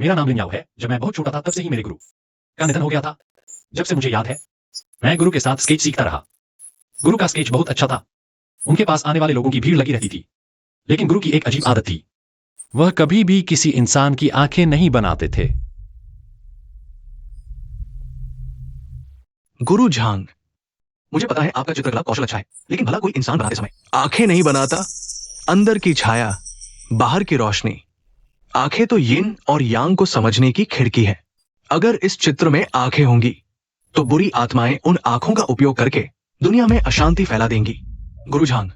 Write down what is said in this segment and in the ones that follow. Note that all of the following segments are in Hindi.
मेरा नाम लिन्याओ है। जब मैं बहुत छोटा था तब से ही मेरे गुरु का निधन हो गया था। जब से मुझे याद है मैं गुरु के साथ स्केच सीखता रहा। गुरु का स्केच बहुत अच्छा था। उनके पास आने वाले लोगों की भीड़ लगी रहती थी। लेकिन गुरु की एक अजीब आदत थी। वह कभी भी किसी इंसान की आंखें नहीं बनाते थे। गुरु झांग, मुझे पता है आपका चित्रकला कौशल अच्छा है, लेकिन भला कोई इंसान बनाते समय आंखें नहीं बनाता। अंदर की छाया, बाहर की रोशनी। आंखें तो यिन और यांग को समझने की खिड़की है। अगर इस चित्र में आंखें होंगी तो बुरी आत्माएं उन आंखों का उपयोग करके दुनिया में अशांति फैला देंगी। गुरु झांग,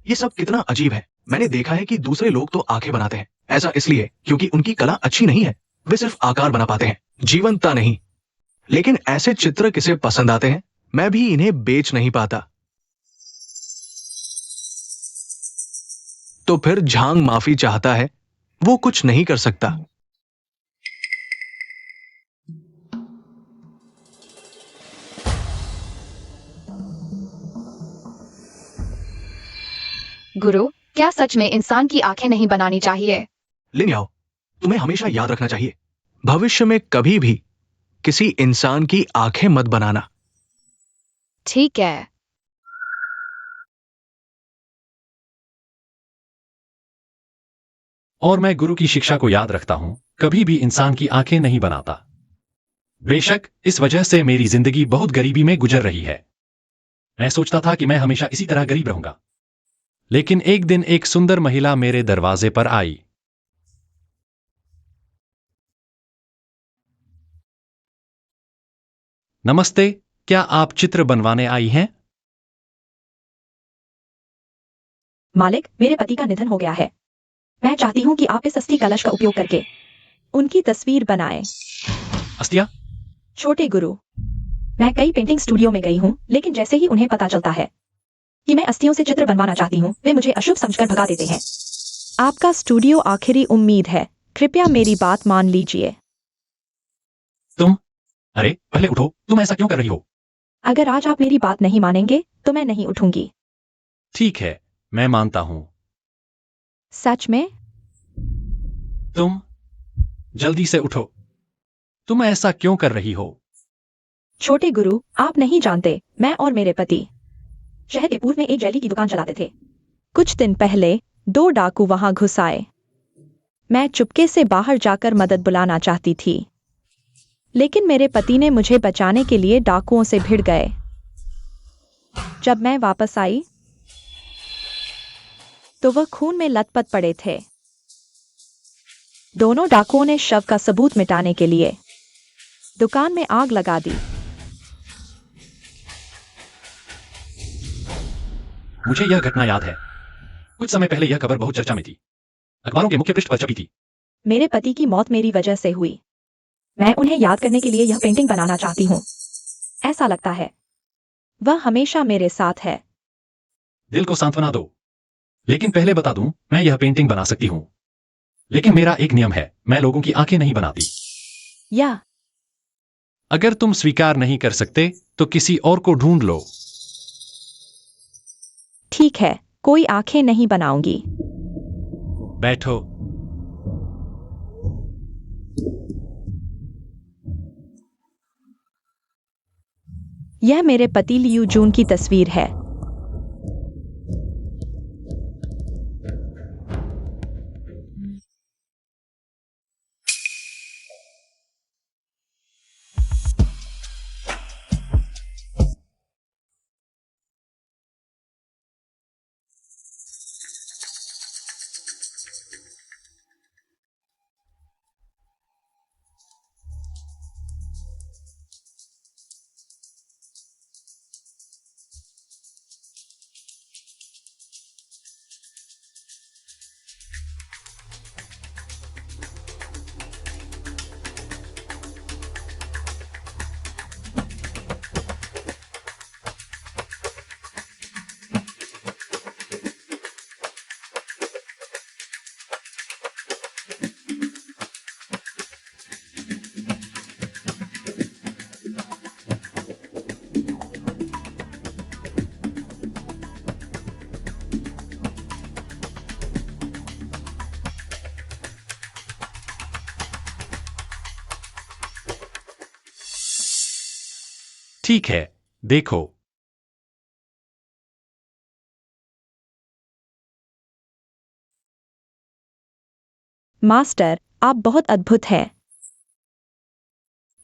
ये सब कितना अजीब है। मैंने देखा है कि दूसरे लोग तो आंखें बनाते हैं, ऐसा इसलिए क्योंकि उनकी कला अच्छी नहीं है। वे सिर्फ आकार बना पाते हैं, जीवंतता नहीं। लेकिन ऐसे चित्र किसे पसंद आते हैं? मैं भी इन्हें बेच नहीं पाता। तो फिर झांग माफी चाहता है, वो कुछ नहीं कर सकता। गुरु, क्या सच में इंसान की आंखें नहीं बनानी चाहिए? लिन्याओ, तुम्हें हमेशा याद रखना चाहिए, भविष्य में कभी भी किसी इंसान की आंखें मत बनाना। ठीक है। और मैं गुरु की शिक्षा को याद रखता हूं, कभी भी इंसान की आंखें नहीं बनाता। बेशक इस वजह से मेरी जिंदगी बहुत गरीबी में गुजर रही है। मैं सोचता था कि मैं हमेशा इसी तरह गरीब रहूंगा। लेकिन एक दिन एक सुंदर महिला मेरे दरवाजे पर आई। नमस्ते, क्या आप चित्र बनवाने आई हैं? मालिक, मेरे पति का निधन हो गया है। मैं चाहती हूँ कि आप इस अस्थि कलश का उपयोग करके उनकी तस्वीर बनाएं। अस्तिया? छोटे गुरु, मैं कई पेंटिंग स्टूडियो में गई हूँ, लेकिन जैसे ही उन्हें पता चलता है कि मैं अस्थियों से चित्र बनवाना चाहती हूँ, वे मुझे अशुभ समझकर भगा देते हैं। आपका स्टूडियो आखिरी उम्मीद है, कृपया मेरी बात मान लीजिए। तुम? अरे पहले उठो, तुम ऐसा क्यों कर रही हो? अगर आज आप मेरी बात नहीं मानेंगे तो मैं नहीं उठूंगी। ठीक है, मैं मानता हूं। सच में? तुम जल्दी से उठो। तुम ऐसा क्यों कर रही हो? छोटे गुरु, आप नहीं जानते, मैं और मेरे पति शहर के पूर्व में एक जेली की दुकान चलाते थे। कुछ दिन पहले 2 डाकू वहां घुस आए। मैं चुपके से बाहर जाकर मदद बुलाना चाहती थी, लेकिन मेरे पति ने मुझे बचाने के लिए डाकुओं से भिड़ गए। जब मैं वापस आई तो वह खून में लथपथ पड़े थे। दोनों डाकुओं ने शव का सबूत मिटाने के लिए दुकान में आग लगा दी। मुझे यह घटना याद है। कुछ समय पहले यह खबर बहुत चर्चा में थी। अखबारों के मुख्य पृष्ठ पर छपी थी। मेरे पति की मौत मेरी वजह से हुई। मैं उन्हें याद करने के लिए यह पेंटिंग बनाना चाहती हूँ। ऐसा लगता है वह हमेशा मेरे साथ है। दिल को सांत्वना दो। लेकिन पहले बता दूं, मैं यह पेंटिंग बना सकती हूं। लेकिन मेरा एक नियम है, मैं लोगों की आंखें नहीं बनाती। या अगर तुम स्वीकार नहीं कर सकते तो किसी और को ढूंढ लो। ठीक है, कोई आंखें नहीं बनाऊंगी। बैठो। यह मेरे पति लियू जून की तस्वीर है। ठीक है, देखो। मास्टर, आप बहुत अद्भुत हैं।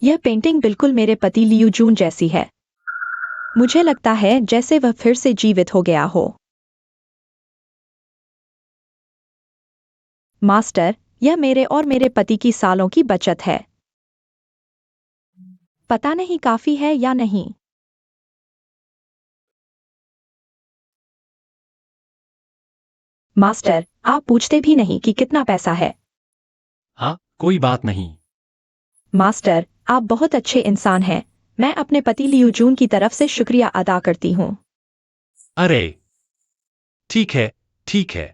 यह पेंटिंग बिल्कुल मेरे पति लियू जून जैसी है। मुझे लगता है जैसे वह फिर से जीवित हो गया हो। मास्टर, यह मेरे और मेरे पति की सालों की बचत है। पता नहीं काफी है या नहीं। मास्टर, आप पूछते भी नहीं कि कितना पैसा है। हाँ, कोई बात नहीं। मास्टर, आप बहुत अच्छे इंसान हैं। मैं अपने पति लियू जून की तरफ से शुक्रिया अदा करती हूँ। अरे, ठीक है, ठीक है।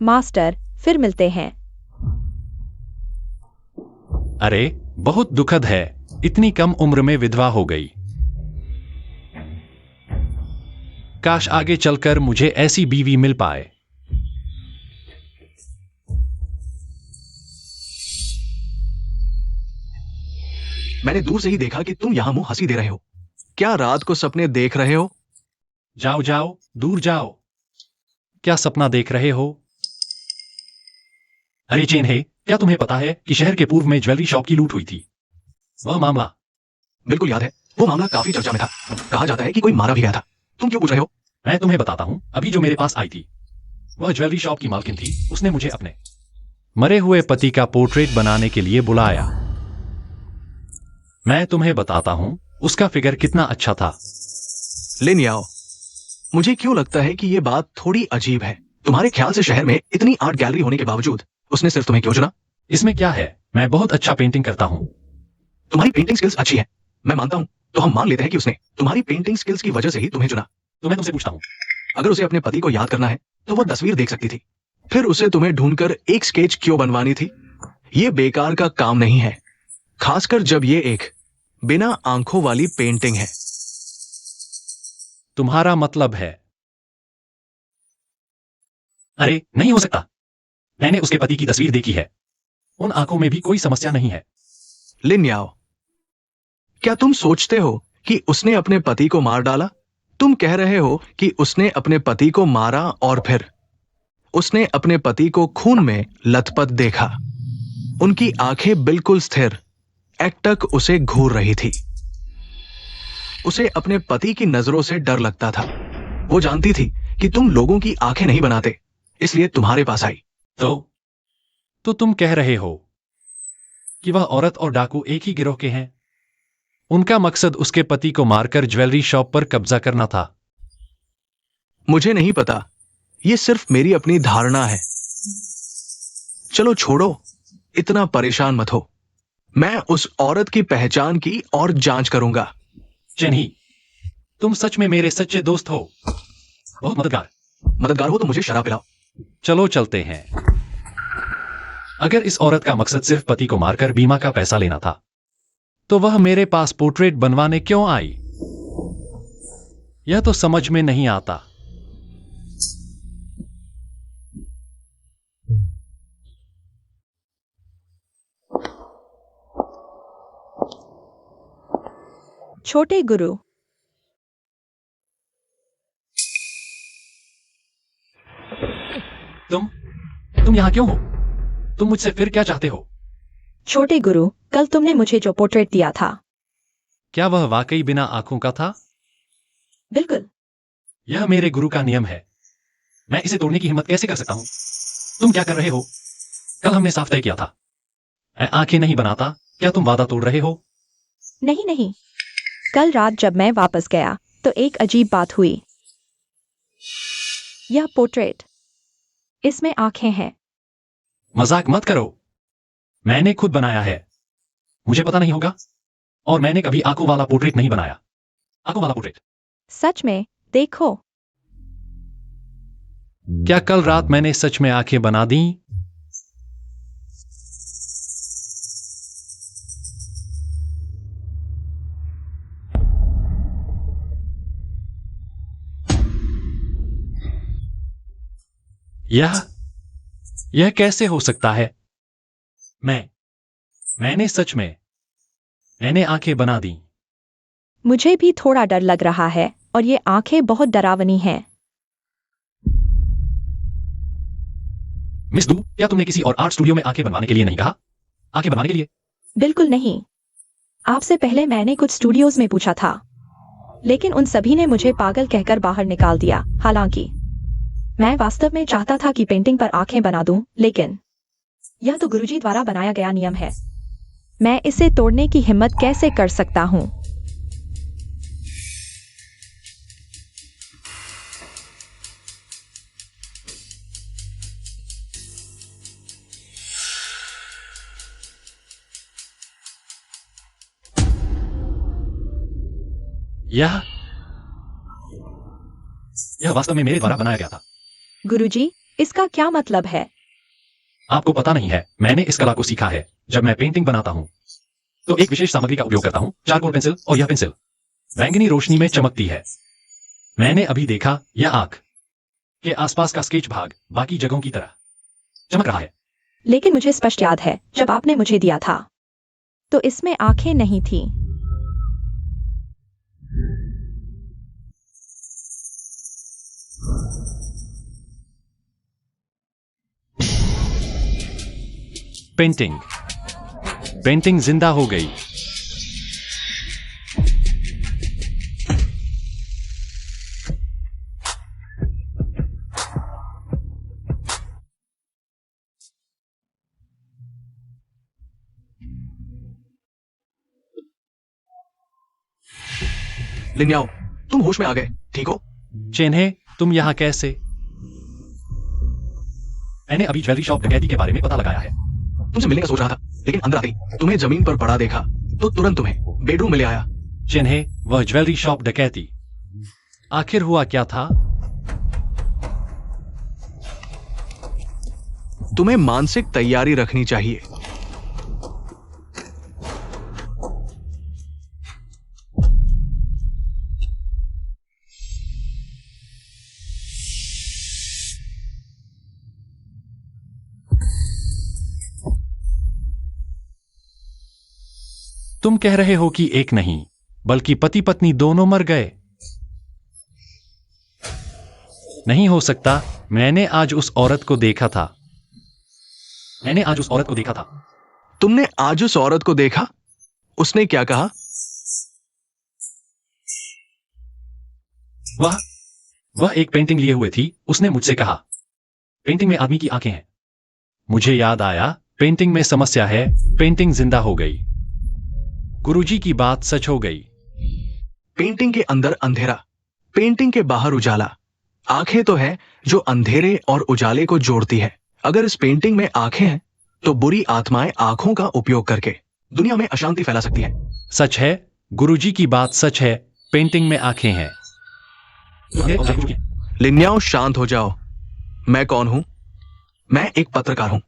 मास्टर, फिर मिलते हैं। अरे, बहुत दुखद है, इतनी कम उम्र में विधवा हो गई। काश आगे चलकर मुझे ऐसी बीवी मिल पाए। मैंने दूर से ही देखा कि तुम यहां मुंह हंसी दे रहे हो। क्या रात को सपने देख रहे हो? जाओ जाओ, दूर जाओ। क्या सपना देख रहे हो? अरे चेन है, क्या तुम्हें पता है कि शहर के पूर्व में ज्वेलरी शॉप की लूट हुई थी? वह मामला। बिल्कुल याद है, वो मामला काफी चर्चा में था। कहा जाता है कि कोई मारा भी गया था। तुम क्यों पूछ रहे हो? मैं तुम्हें बताता हूँ, अभी जो मेरे पास आई थी वह ज्वेलरी शॉप की मालकिन थी। उसने मुझे अपने मरे हुए पति का पोर्ट्रेट बनाने के लिए बुलाया। मैं तुम्हें बताता हूं, उसका फिगर कितना अच्छा था। लिन याओ, मुझे क्यों लगता है कि ये बात थोड़ी अजीब है। तुम्हारे ख्याल से शहर में इतनी आर्ट गैलरी होने के बावजूद उसने सिर्फ तुम्हें क्यों चुना? इसमें क्या है, मैं बहुत अच्छा पेंटिंग करता हूँ। तुम्हारी पेंटिंग स्किल्स अच्छी है, मैं मानता हूँ। तो हम मान लेते हैं कि उसने तुम्हारी पेंटिंग स्किल्स की वजह से ही तुम्हें चुना। तो मैं तुमसे पूछता हूँ, अगर उसे अपने पति को याद करना है तो वो तस्वीर देख सकती थी। फिर उसे तुम्हें ढूंढकर एक स्केच क्यों बनवानी थी? ये बेकार का काम नहीं है, खासकर जब ये एक बिना आंखों वाली पेंटिंग है। तुम्हारा मतलब है? अरे नहीं हो सकता, मैंने उसके पति की तस्वीर देखी है। उन आंखों में भी कोई समस्या नहीं है। लिन याओ, क्या तुम सोचते हो कि उसने अपने पति को मार डाला? तुम कह रहे हो कि उसने अपने पति को मारा और फिर उसने अपने पति को खून में लथपथ देखा। उनकी आंखें बिल्कुल स्थिर, एकटक उसे घूर रही थी। उसे अपने पति की नजरों से डर लगता था। वो जानती थी कि तुम लोगों की आंखें नहीं बनाते, इसलिए तुम्हारे पास आई। तो तुम कह रहे हो कि वह औरत और डाकू एक ही गिरोह के हैं? उनका मकसद उसके पति को मारकर ज्वेलरी शॉप पर कब्जा करना था? मुझे नहीं पता, ये सिर्फ मेरी अपनी धारणा है। चलो छोड़ो, इतना परेशान मत हो। मैं उस औरत की पहचान की और जांच करूंगा। चेन्ही, तुम सच में मेरे सच्चे दोस्त हो। बहुत मददगार। मददगार हो तो मुझे शराब पिलाओ। चलो चलते हैं। अगर इस औरत का मकसद सिर्फ पति को मारकर बीमा का पैसा लेना था, तो वह मेरे पास पोर्ट्रेट बनवाने क्यों आई? यह तो समझ में नहीं आता। छोटे गुरु, तुम यहां क्यों हो? तुम मुझसे फिर क्या चाहते हो? छोटे गुरु, कल तुमने मुझे जो पोर्ट्रेट दिया था। क्या वह वाकई बिना आंखों का था? बिल्कुल। यह मेरे गुरु का नियम है। मैं इसे तोड़ने की हिम्मत कैसे कर सकता हूं? तुम क्या कर रहे हो? कल हमने साफ तय किया था, मैं आंखें नहीं बनाता। क्या तुम वादा तोड़ रहे हो? नहीं नहीं, कल रात जब मैं वापस गया तो एक अजीब बात हुई। यह पोर्ट्रेट, इसमें आंखें हैं। मजाक मत करो, मैंने खुद बनाया है। मुझे पता नहीं होगा? और मैंने कभी आंखों वाला पोर्ट्रेट नहीं बनाया। आंखों वाला पोर्ट्रेट? सच में, देखो। क्या कल रात मैंने सच में आंखें बना दी? यह कैसे हो सकता है? मैंने आंखें बना दी। मुझे भी थोड़ा डर लग रहा है और ये आंखें बहुत डरावनी हैं। मिस दू, क्या तुमने किसी और आर्ट स्टूडियो में आंखें बनवाने के लिए नहीं कहा? आंखें बनवाने के लिए? बिल्कुल नहीं। आपसे पहले मैंने कुछ स्टूडियोज में पूछा था, लेकिन उन सभी ने मुझे पागल कहकर बाहर निकाल दिया। हालांकि मैं वास्तव में चाहता था कि पेंटिंग पर आंखें बना दूं, लेकिन यह तो गुरुजी द्वारा बनाया गया नियम है। मैं इसे तोड़ने की हिम्मत कैसे कर सकता हूं? यह वास्तव में मेरे द्वारा बनाया गया था। गुरुजी, इसका क्या मतलब है? आपको पता नहीं है, मैंने इस कला को सीखा है। जब मैं पेंटिंग बनाता हूं तो एक विशेष सामग्री का उपयोग करता हूं, चारकोल पेंसिल, और यह पेंसिल बैंगनी रोशनी में चमकती है। मैंने अभी देखा, यह आंख के आसपास का स्केच भाग बाकी जगहों की तरह चमक रहा है। लेकिन मुझे स्पष्ट याद है, जब आपने मुझे दिया था तो इसमें आंखें नहीं थी। पेंटिंग जिंदा हो गई। लिन्याओ, तुम होश में आ गए, ठीक हो? चेन्हे, तुम यहां कैसे? मैंने अभी ज्वेलरी शॉप डकैती के बारे में पता लगाया है। तुमसे मिलने का सोच रहा था, लेकिन अंदर आते ही तुम्हें जमीन पर पड़ा देखा तो तुरंत तुम्हें बेडरूम में ले आया। चेन्हे, वह ज्वेलरी शॉप डकैती आखिर हुआ क्या था? तुम्हें मानसिक तैयारी रखनी चाहिए। तुम कह रहे हो कि एक नहीं बल्कि पति पत्नी दोनों मर गए? नहीं हो सकता। मैंने आज उस औरत को देखा था। तुमने आज उस औरत को देखा? उसने क्या कहा? वह एक पेंटिंग लिए हुए थी। उसने मुझसे कहा, पेंटिंग में आदमी की आंखें हैं। मुझे याद आया, पेंटिंग में समस्या है। पेंटिंग जिंदा हो गई। गुरुजी की बात सच हो गई। पेंटिंग के अंदर अंधेरा, पेंटिंग के बाहर उजाला। आंखें तो है जो अंधेरे और उजाले को जोड़ती है। अगर इस पेंटिंग में आंखें हैं तो बुरी आत्माएं आंखों का उपयोग करके दुनिया में अशांति फैला सकती है। सच है, गुरुजी की बात सच है। पेंटिंग में आंखें हैं। लिन्याओ, शांत हो जाओ। मैं कौन हूं? मैं एक पत्रकार हूं।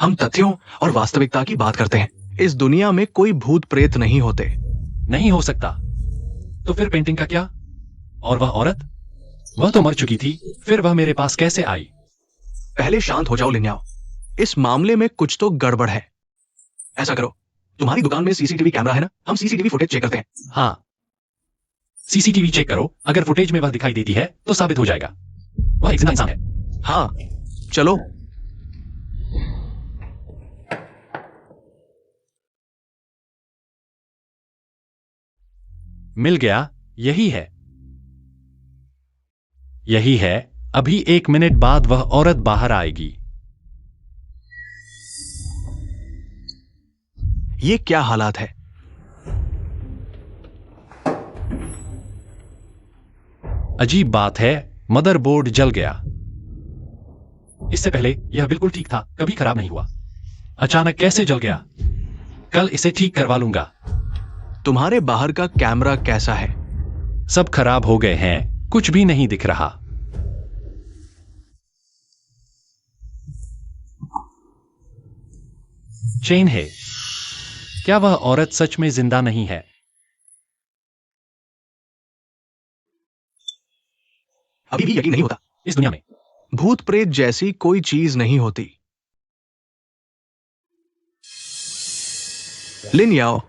हम तथ्यों और वास्तविकता की बात करते हैं। इस दुनिया में कोई भूत प्रेत नहीं होते। नहीं हो सकता। तो फिर पेंटिंग का क्या? और वह औरत? वह तो मर चुकी थी। फिर वह मेरे पास कैसे आई? पहले शांत हो जाओ लिन्याओ। इस मामले में कुछ तो गड़बड़ है। ऐसा करो, तुम्हारी दुकान में सीसीटीवी कैमरा है ना? हम सीसीटीवी फुटेज चेक करते हैं। हाँ, सीसीटीवी चेक करो। अगर फुटेज में वह दिखाई देती है तो साबित हो जाएगा वह एक जिंदा इंसान है। हाँ, चलो। मिल गया। यही है। अभी 1 मिनट बाद वह औरत बाहर आएगी। ये क्या हालात है? अजीब बात है, मदरबोर्ड जल गया। इससे पहले यह बिल्कुल ठीक था, कभी खराब नहीं हुआ। अचानक कैसे जल गया? कल इसे ठीक करवा लूंगा। तुम्हारे बाहर का कैमरा कैसा है? सब खराब हो गए हैं, कुछ भी नहीं दिख रहा। चेन है। क्या वह औरत सच में जिंदा नहीं है? अभी भी यकीन नहीं होता। इस दुनिया में भूत प्रेत जैसी कोई चीज नहीं होती। लिन याओ,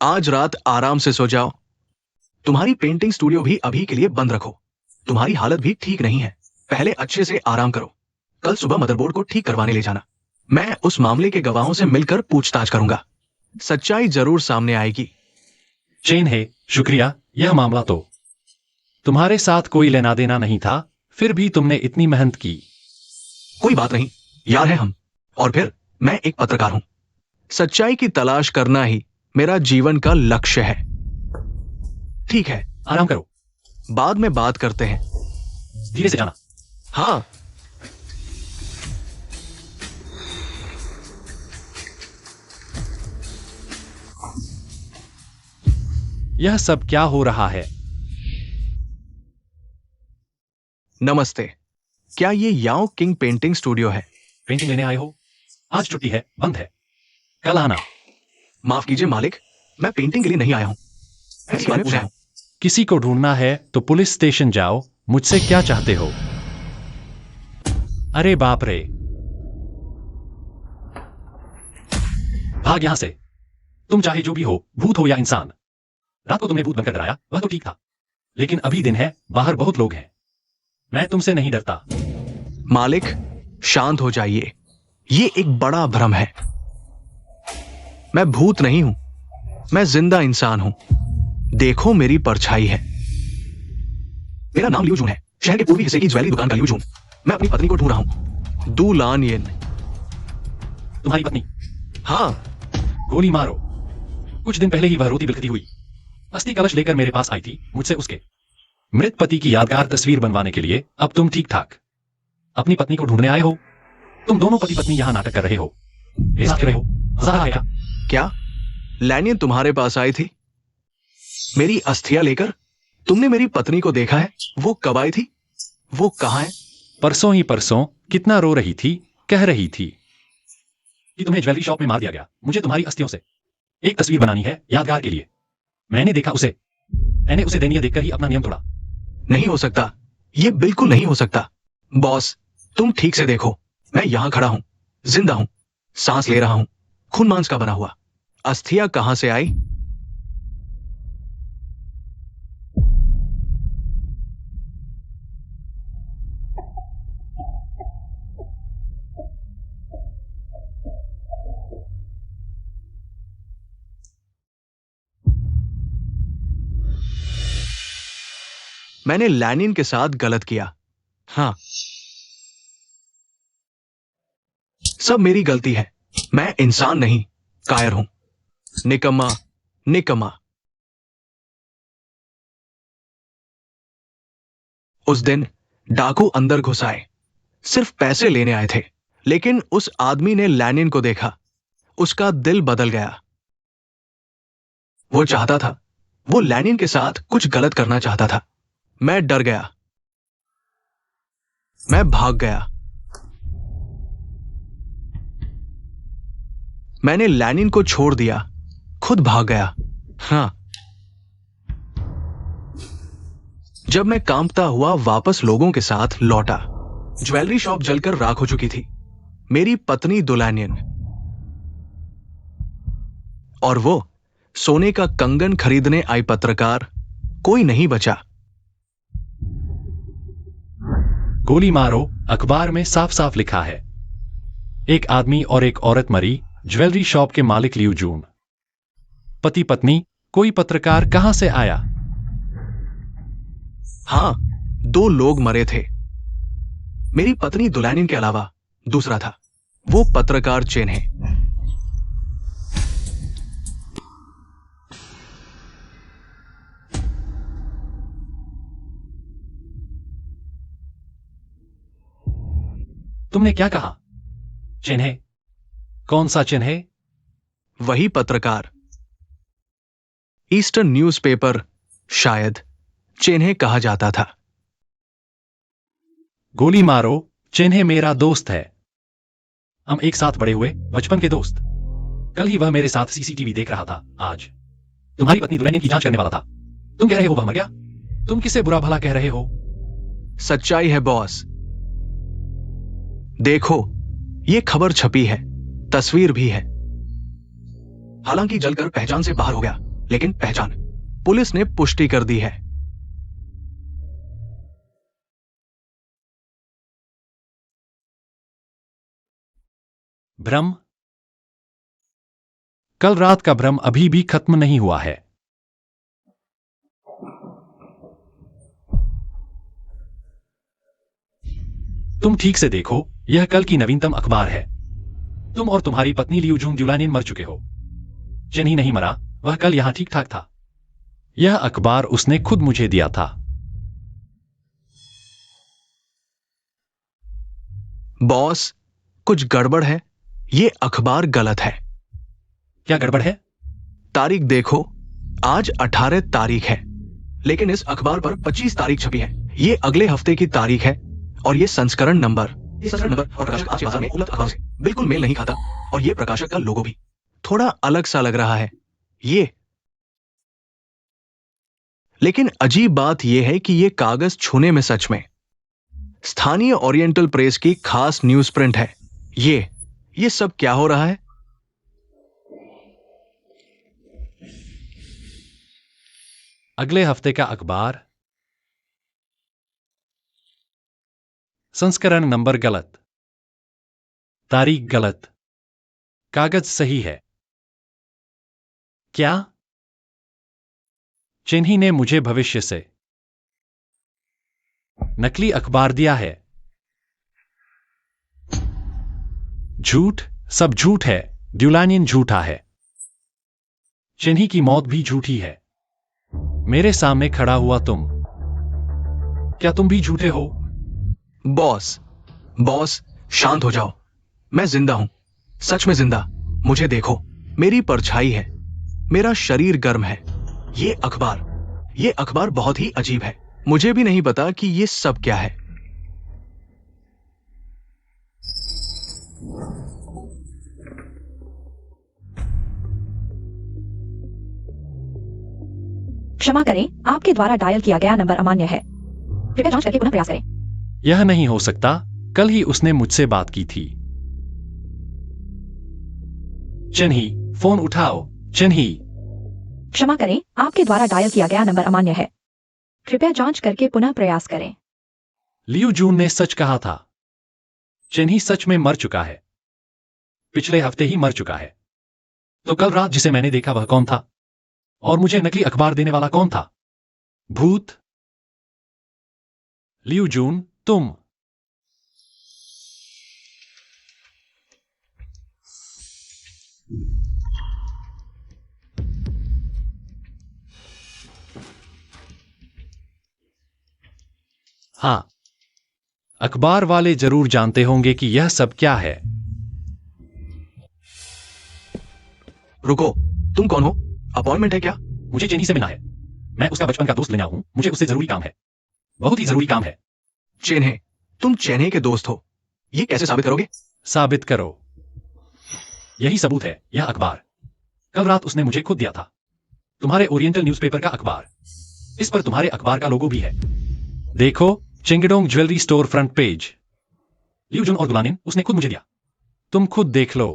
आज रात आराम से सो जाओ। तुम्हारी पेंटिंग स्टूडियो भी अभी के लिए बंद रखो। तुम्हारी हालत भी ठीक नहीं है। पहले अच्छे से आराम करो। कल सुबह मदरबोर्ड को ठीक करवाने ले जाना। मैं उस मामले के गवाहों से मिलकर पूछताछ करूंगा। सच्चाई जरूर सामने आएगी। चेन है, शुक्रिया। यह मामला तो तुम्हारे साथ कोई लेना देना नहीं था, फिर भी तुमने इतनी मेहनत की। कोई बात नहीं, यार है हम। और फिर मैं एक पत्रकार हूं। सच्चाई की तलाश करना ही मेरा जीवन का लक्ष्य है। ठीक है, आराम करो, बाद में बात करते हैं। धीरे से जाना। हाँ, यह सब क्या हो रहा है? नमस्ते। क्या ये याओ किंग पेंटिंग स्टूडियो है? पेंटिंग लेने आए हो? आज छुट्टी है, बंद है। कल आना। माफ कीजिए मालिक, मैं पेंटिंग के लिए नहीं आया हूं। ऐसी बात पूछ रहा हूं। किसी को ढूंढना है तो पुलिस स्टेशन जाओ। मुझसे क्या चाहते हो? अरे बाप रे, भाग यहां से। तुम चाहे जो भी हो, भूत हो या इंसान। रात को तुमने भूत बनकर डराया, वह तो ठीक था, लेकिन अभी दिन है, बाहर बहुत लोग हैं। मैं तुमसे नहीं डरता। मालिक, शांत हो जाइए। ये एक बड़ा भ्रम है। मैं भूत नहीं हूं, मैं जिंदा इंसान हूं। देखो मेरी परछाई है। मेरा नाम लियू जून है, शहर के पूर्वी हिस्से की ज्वेलरी दुकान का लियू जून। मैं अपनी पत्नी को ढूंढ रहा हूं, दू लान येन। तुम्हारी पत्नी? हाँ, गोली मारो। कुछ दिन पहले ही वह रोती बिलखती हुई अस्थि कलश लेकर मेरे पास आई थी, मुझसे उसके मृत पति की यादगार तस्वीर बनवाने के लिए। अब तुम ठीक ठाक अपनी पत्नी को ढूंढने आए हो? तुम दोनों पति पत्नी यहां नाटक कर रहे हो। ऐसा क्यों रहे हो? मजा आया? क्या लैनियन तुम्हारे पास आई थी मेरी अस्थियां लेकर? तुमने मेरी पत्नी को देखा है? वो कब आई थी? वो कहां है? परसों ही परसों। कितना रो रही थी, कह रही थी कि तुम्हें ज्वेलरी शॉप में मार दिया गया। मुझे तुम्हारी अस्थियों से एक तस्वीर बनानी है यादगार के लिए। मैंने देखा उसे, मैंने उसे देनीय देखकर ही अपना नियम तोड़ा। नहीं हो सकता, ये बिल्कुल नहीं हो सकता। बॉस, तुम ठीक से देखो। मैं यहां खड़ा हूं, जिंदा हूं, सांस ले रहा हूं, खून मांस का बना हुआ। अस्थियां कहां से आई? मैंने लैनिन के साथ गलत किया। हाँ, सब मेरी गलती है। मैं इंसान नहीं, कायर हूं। निकम्मा, निकम्मा। उस दिन डाकू अंदर घुस आए, सिर्फ पैसे लेने आए थे। लेकिन उस आदमी ने लैनिन को देखा, उसका दिल बदल गया। वो चाहता था, वो लैनिन के साथ कुछ गलत करना चाहता था। मैं डर गया, मैं भाग गया। मैंने लैनिन को छोड़ दिया, खुद भाग गया। हाँ, जब मैं कांपता हुआ वापस लोगों के साथ लौटा, ज्वेलरी शॉप जलकर राख हो चुकी थी। मेरी पत्नी दुलानियन और वो सोने का कंगन खरीदने आई पत्रकार, कोई नहीं बचा। गोली मारो अखबार में साफ साफ लिखा है। एक आदमी और एक औरत मरी, ज्वेलरी शॉप के मालिक लियू जून। पति पत्नी, कोई पत्रकार कहां से आया? हां, 2 लोग मरे थे। मेरी पत्नी दुलानिन के अलावा दूसरा था, वो पत्रकार चेन है। तुमने क्या कहा? चिन्ह? कौन सा चिन्ह? वही पत्रकार। ईस्टर्न न्यूज़पेपर, शायद चिन्ह कहा जाता था। गोली मारो, चिन्ह मेरा दोस्त है। हम एक साथ बड़े हुए, बचपन के दोस्त। कल ही वह मेरे साथ सीसीटीवी देख रहा था। आज तुम्हारी पत्नी दुल्हन की जांच करने वाला था। तुम कह रहे हो वह मर गया? तुम किसे बुरा भला कह रहे हो? सच्चाई है बॉस, देखो, ये खबर छपी है, तस्वीर भी है। हालांकि जलकर पहचान से बाहर हो गया, लेकिन पहचान पुलिस ने पुष्टि कर दी है। भ्रम। कल रात का भ्रम अभी भी खत्म नहीं हुआ है। तुम ठीक से देखो, यह कल की नवीनतम अखबार है। तुम और तुम्हारी पत्नी लियू जून जुलानिन मर चुके हो। चेन्ही नहीं मरा, वह कल यहां ठीक ठाक था। यह अखबार उसने खुद मुझे दिया था। बॉस, कुछ गड़बड़ है। ये अखबार गलत है। क्या गड़बड़ है? तारीख देखो, आज 18 तारीख है, लेकिन इस अखबार पर 25 तारीख छपी है। ये अगले हफ्ते की तारीख है और ये संस्करण नंबर और प्रकाशक आज के बाजार में उपलब्ध अखबार से बिल्कुल मेल नहीं खाता। और ये प्रकाशक का लोगो भी थोड़ा अलग सा लग रहा है। ये लेकिन अजीब बात यह है कि ये कागज छूने में सच में स्थानीय ओरिएंटल प्रेस की खास न्यूज प्रिंट है। ये सब क्या हो रहा है? अगले हफ्ते का अखबार, संस्करण नंबर गलत, तारीख गलत, कागज सही है। क्या? चेन्ही ने मुझे भविष्य से नकली अखबार दिया है। झूठ, सब झूठ है। ड्यूलानियन झूठा है। चेन्ही की मौत भी झूठी है। मेरे सामने खड़ा हुआ तुम, क्या तुम भी झूठे हो? बॉस, शांत हो जाओ। मैं जिंदा हूं, सच में जिंदा। मुझे देखो, मेरी परछाई है, मेरा शरीर गर्म है। ये अखबार बहुत ही अजीब है। मुझे भी नहीं पता कि ये सब क्या है। क्षमा करें, आपके द्वारा डायल किया गया नंबर अमान्य है। कृपया जांच करके पुनः प्रयास करें। यह नहीं हो सकता, कल ही उसने मुझसे बात की थी। चेन्ही, फोन उठाओ। चेन्ही। क्षमा करें, आपके द्वारा डायल किया गया नंबर अमान्य है। कृपया जांच करके पुनः प्रयास करें। लियू जून ने सच कहा था। चेन्ही सच में मर चुका है। पिछले हफ्ते ही मर चुका है। तो कल रात जिसे मैंने देखा वह कौन था? और मुझे नकली अखबार देने वाला कौन था? भूत? लियू जून, तुम? हाँ, अखबार वाले जरूर जानते होंगे कि यह सब क्या है। रुको, तुम कौन हो? अपॉइंटमेंट है क्या? मुझे चेन्ही से मिलना है। मैं उसका बचपन का दोस्त लेना हूं। मुझे उससे जरूरी काम है, बहुत ही जरूरी काम है। चेन्हे, तुम चेन्हे के दोस्त हो, ये कैसे साबित करोगे? साबित करो। यही सबूत है, यह अखबार कल रात उसने मुझे खुद दिया था। तुम्हारे ओरिएंटल न्यूज़पेपर का अखबार। इस पर तुम्हारे अखबार का लोगो भी है। देखो, चिंगडोंग jewellery store front page. Liu Jun और दुलानिन, उसने खुद मुझे दिया। तुम खुद देख लो।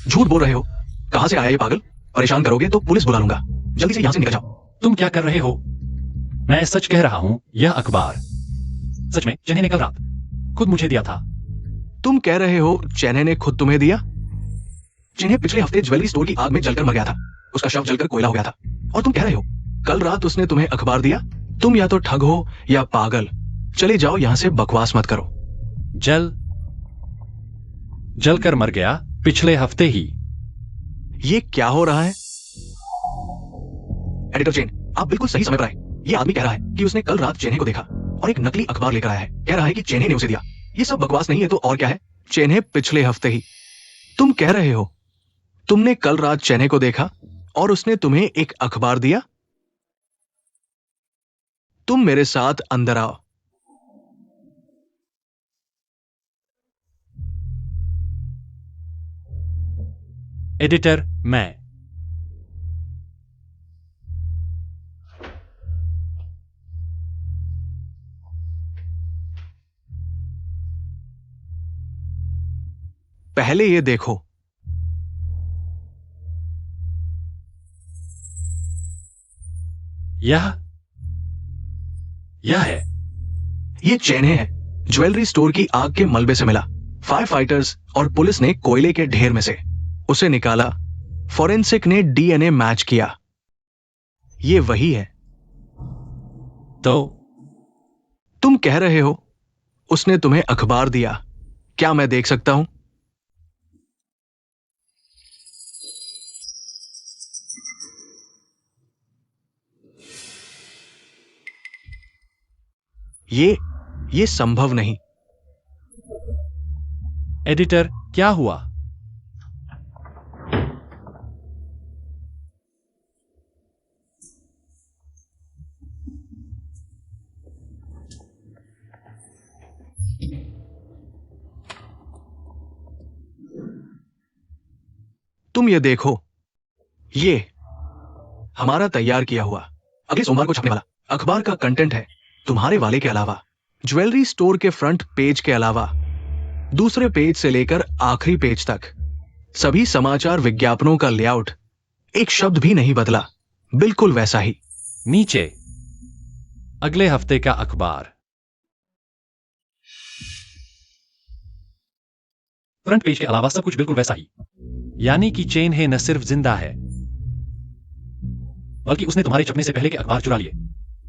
झूठ बोल रहे हो। कहां से आया ये पागल? परेशान करोगे तो पुलिस बुला लूंगा। जल्दी से यहां से निकल जाओ। तुम क्या कर रहे हो? मैं सच कह रहा हूं, यह अखबार सच में चेन्ही ने कल रात खुद मुझे दिया था। तुम कह रहे हो चेन्हे ने खुद तुम्हें दिया? चेन्हे पिछले हफ्ते ज्वेलरी स्टोर की आग में जलकर मर गया था। उसका शव जलकर कोयला हो गया था। और तुम कह रहे हो कल रात उसने तुम्हें अखबार दिया? तुम या तो ठग हो या पागल। चले जाओ यहां से, बकवास मत करो। जलकर मर गया पिछले हफ्ते ही। ये क्या हो रहा है? एडिटर चेन, आप बिल्कुल सही समय पर आए। ये आदमी कह रहा है कि उसने कल रात चेन्हे को देखा और एक नकली अखबार लेकर आया है। कह रहा है कि चेन्हे ने उसे दिया। ये सब बकवास नहीं है तो और क्या है? चेन्हे पिछले हफ्ते ही। तुम कह रहे हो तुमने कल रात चेन्हे को देखा और उसने तुम्हें एक अखबार दिया? तुम मेरे साथ अंदर आओ। एडिटर, मैं। पहले ये देखो। यह है। ये चेन है, ज्वेलरी स्टोर की आग के मलबे से मिला। फायर फाइटर्स और पुलिस ने कोयले के ढेर में से उसे निकाला। फॉरेंसिक ने डीएनए मैच किया। ये वही है। तो तुम कह रहे हो उसने तुम्हें अखबार दिया, क्या मैं देख सकता हूं? ये संभव नहीं। एडिटर, क्या हुआ? तुम ये देखो, ये हमारा तैयार किया हुआ अगले सोमवार को छपने वाला अखबार का कंटेंट है। तुम्हारे वाले के अलावा, ज्वेलरी स्टोर के फ्रंट पेज के अलावा, दूसरे पेज से लेकर आखिरी पेज तक सभी समाचार विज्ञापनों का लेआउट एक शब्द भी नहीं बदला, बिल्कुल वैसा ही। नीचे अगले हफ्ते का अखबार। फ्रंट पेज के अलावा सब कुछ बिल्कुल वैसा ही। यानी कि चेन है न सिर्फ जिंदा है, बल्कि उसने तुम्हारे छपने से पहले के अखबार चुरा लिए।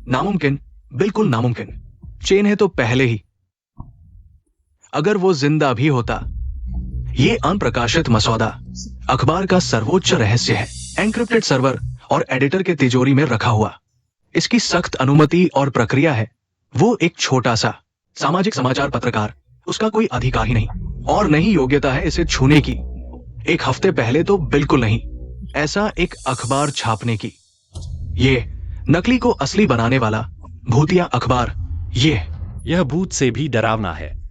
नामुमकिन, बिल्कुल नामुमकिन। चेन है तो पहले ही। अगर वो जिंदा भी होता, ये अनप्रकाशित मसौदा अखबार का सर्वोच्च रहस्य है, एनक्रिप्टेड सर्वर और एडिटर के तिजोरी में रखा हुआ। इसकी सख्त अनुमति और प्रक्रिया है। वो एक छोटा सा सामाजिक समाचार पत्रकार, उसका कोई अधिकार ही नहीं और नहीं योग्यता है इसे छूने की। एक हफ्ते पहले तो बिल्कुल नहीं, ऐसा एक अखबार छापने की। ये नकली को असली बनाने वाला भूतिया अखबार, यह भूत से भी डरावना है।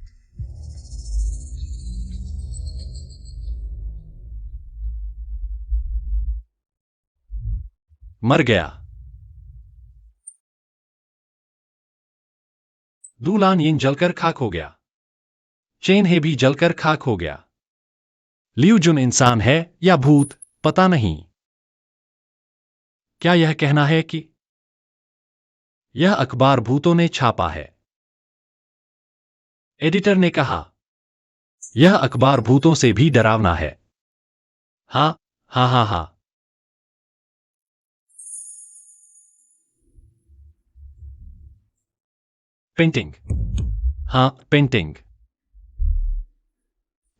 मर गया। दूलान यिन जलकर खाक हो गया। चेन है भी जलकर खाक हो गया। लियू जुन इंसान है या भूत, पता नहीं। क्या यह कहना है कि यह अखबार भूतों ने छापा है? एडिटर ने कहा, यह अखबार भूतों से भी डरावना है। हाँ हाँ हाँ हाँ। पेंटिंग। हाँ, पेंटिंग।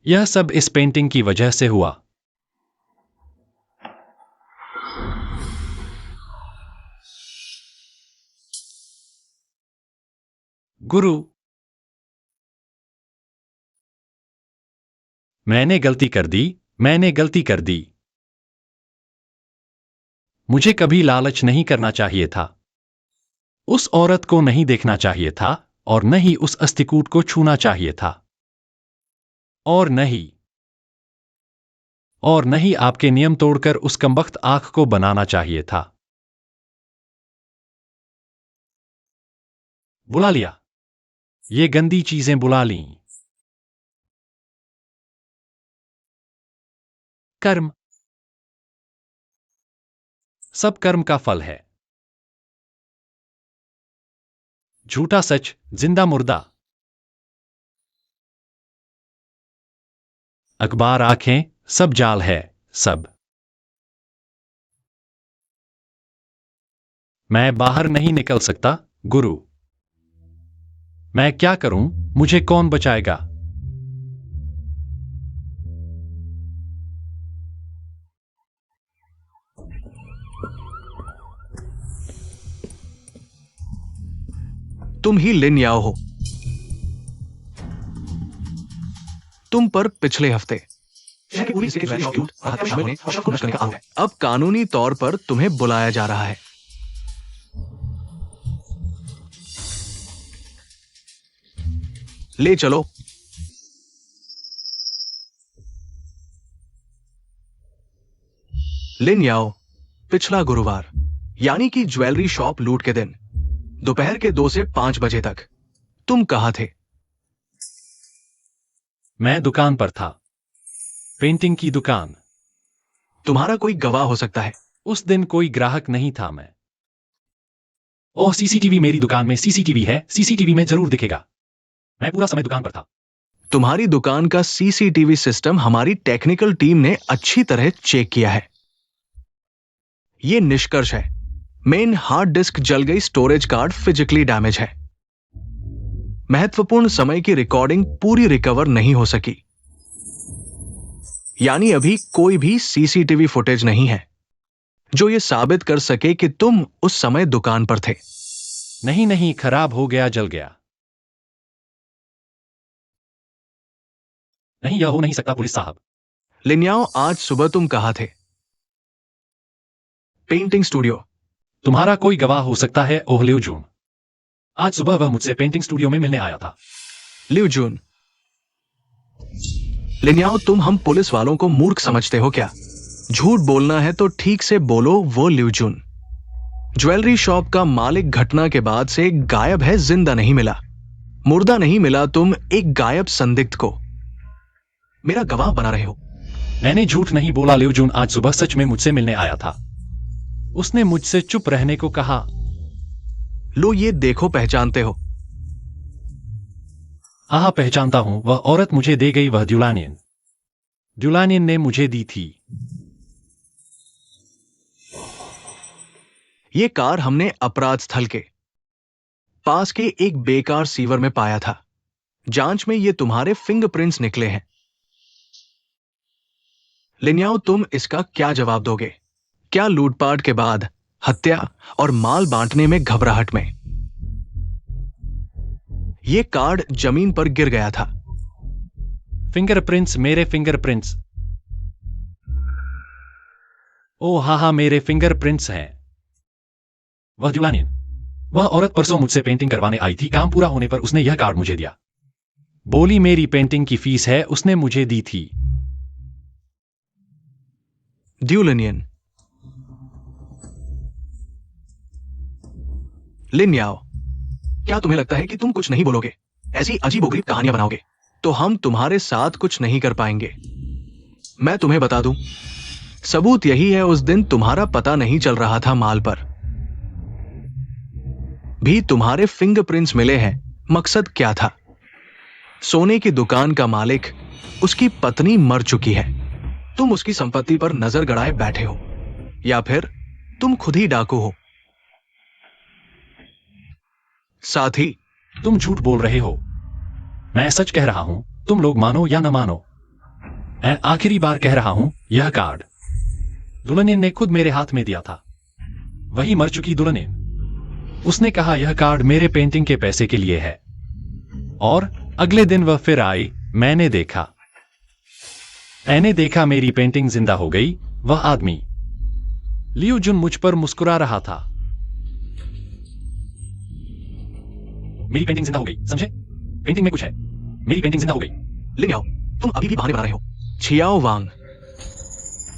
यह सब इस पेंटिंग की वजह से हुआ। गुरु, मैंने गलती कर दी, मैंने गलती कर दी। मुझे कभी लालच नहीं करना चाहिए था। उस औरत को नहीं देखना चाहिए था और न ही उस अस्थिकूट को छूना चाहिए था। और नहीं आपके नियम तोड़कर उस कमबख्त आंख को बनाना चाहिए था। बुला लिया। ये गंदी चीजें बुला लीं। कर्म। सब कर्म का फल है। झूठा सच, जिंदा मुर्दा। अखबार, आंखें, सब जाल है, सब। मैं बाहर नहीं निकल सकता, गुरु। मैं क्या करूं? मुझे कौन बचाएगा? तुम ही लिन याओ हो। तुम पर पिछले हफ्ते अब कानूनी तौर पर तुम्हें बुलाया जा रहा है। ले चलो। लिन याओ, पिछला गुरुवार, यानी कि ज्वेलरी शॉप लूट के दिन, दोपहर के 2 से 5 बजे तक तुम कहां थे? मैं दुकान पर था। पेंटिंग की दुकान। तुम्हारा कोई गवाह हो सकता है। उस दिन कोई ग्राहक नहीं था। मैं ओह, सीसीटीवी, मेरी दुकान में सीसीटीवी है, सीसीटीवी में जरूर दिखेगा। मैं पूरा समय दुकान पर था। तुम्हारी दुकान का सीसीटीवी सिस्टम हमारी टेक्निकल टीम ने अच्छी तरह चेक किया है। यह निष्कर्ष है, मेन हार्ड डिस्क जल गई, स्टोरेज कार्ड फिजिकली डैमेज है। महत्वपूर्ण समय की रिकॉर्डिंग पूरी रिकवर नहीं हो सकी। यानी अभी कोई भी सीसीटीवी फुटेज नहीं है जो यह साबित कर सके कि तुम उस समय दुकान पर थे। नहीं नहीं, खराब हो गया, जल गया। नहीं, यह हो नहीं सकता पुलिस साहब। लिन्याओ, आज सुबह तुम कहाँ थे? Painting studio. तुम्हारा कोई गवाह हो सकता है? ओह, लियो जून। आज सुबह वह मुझसे पेंटिंग स्टूडियो में मिलने आया था। लियो जून। लिन्याओ, तुम हम पुलिस वालों को मूर्ख समझते हो क्या? झूठ बोलना है तो ठीक से बोलो। वो लियो जून, ज्वेलरी शॉप का मालिक, घटना के बाद से गायब है, जिंदा नहीं मिला। मुर्दा नहीं मिला, तुम एक गायब संदिग्ध को मेरा गवाह बना रहे हो। मैंने झूठ नहीं बोला। लियो जून आज सुबह सच में मुझसे मिलने आया था। उसने मुझसे चुप रहने को कहा। लो, ये देखो, पहचानते हो? हाँ, पहचानता हूं। वह औरत मुझे दे गई, वह ड्यूलानियन। ड्यूलानियन ने मुझे दी थी। ये कार हमने अपराध स्थल के पास के एक बेकार सीवर में पाया था। जांच में ये तुम्हारे फिंगरप्रिंट्स निकले हैं। लिन्याओ, तुम इसका क्या जवाब दोगे? क्या लूटपाट के बाद हत्या और माल बांटने में घबराहट में यह कार्ड जमीन पर गिर गया था? फिंगरप्रिंट्स, मेरे फिंगरप्रिंट्स। ओह हाँ, मेरे फिंगरप्रिंट्स हैं। वह ड्यूलानियन, वह औरत परसों मुझसे पेंटिंग करवाने आई थी। काम पूरा होने पर उसने यह कार्ड मुझे दिया। बोली मेरी पेंटिंग की फीस है, उसने मुझे दी थी। ड्यूलानियन। लिन्याओ, क्या तुम्हें लगता है कि तुम कुछ नहीं बोलोगे, ऐसी अजीबोगरीब कहानियां बनाओगे तो हम तुम्हारे साथ कुछ नहीं कर पाएंगे? मैं तुम्हें बता दूं, सबूत यही है, उस दिन तुम्हारा पता नहीं चल रहा था, माल पर भी तुम्हारे फिंगरप्रिंट्स मिले हैं। मकसद क्या था? सोने की दुकान का मालिक, उसकी पत्नी मर चुकी है। तुम उसकी संपत्ति पर नजर गड़ाए बैठे हो, या फिर तुम खुद ही डाकू हो? साथी, तुम झूठ बोल रहे हो। मैं सच कह रहा हूं, तुम लोग मानो या न मानो। मैं आखिरी बार कह रहा हूं, यह कार्ड दुल्हनियन ने खुद मेरे हाथ में दिया था। वही मर चुकी दुल्हनियन। उसने कहा यह कार्ड मेरे पेंटिंग के पैसे के लिए है। और अगले दिन वह फिर आई। मैंने देखा मेरी पेंटिंग जिंदा हो गई। वह आदमी, लियो जुन, मुझ पर मुस्कुरा रहा था। मेरी पेंटिंग जिंदा हो गई, समझे? पेंटिंग में कुछ है। मेरी पेंटिंग जिंदा हो गई। लिन्याओ, तुम अभी भी बहाने बना रहे हो। छियाओ वांग,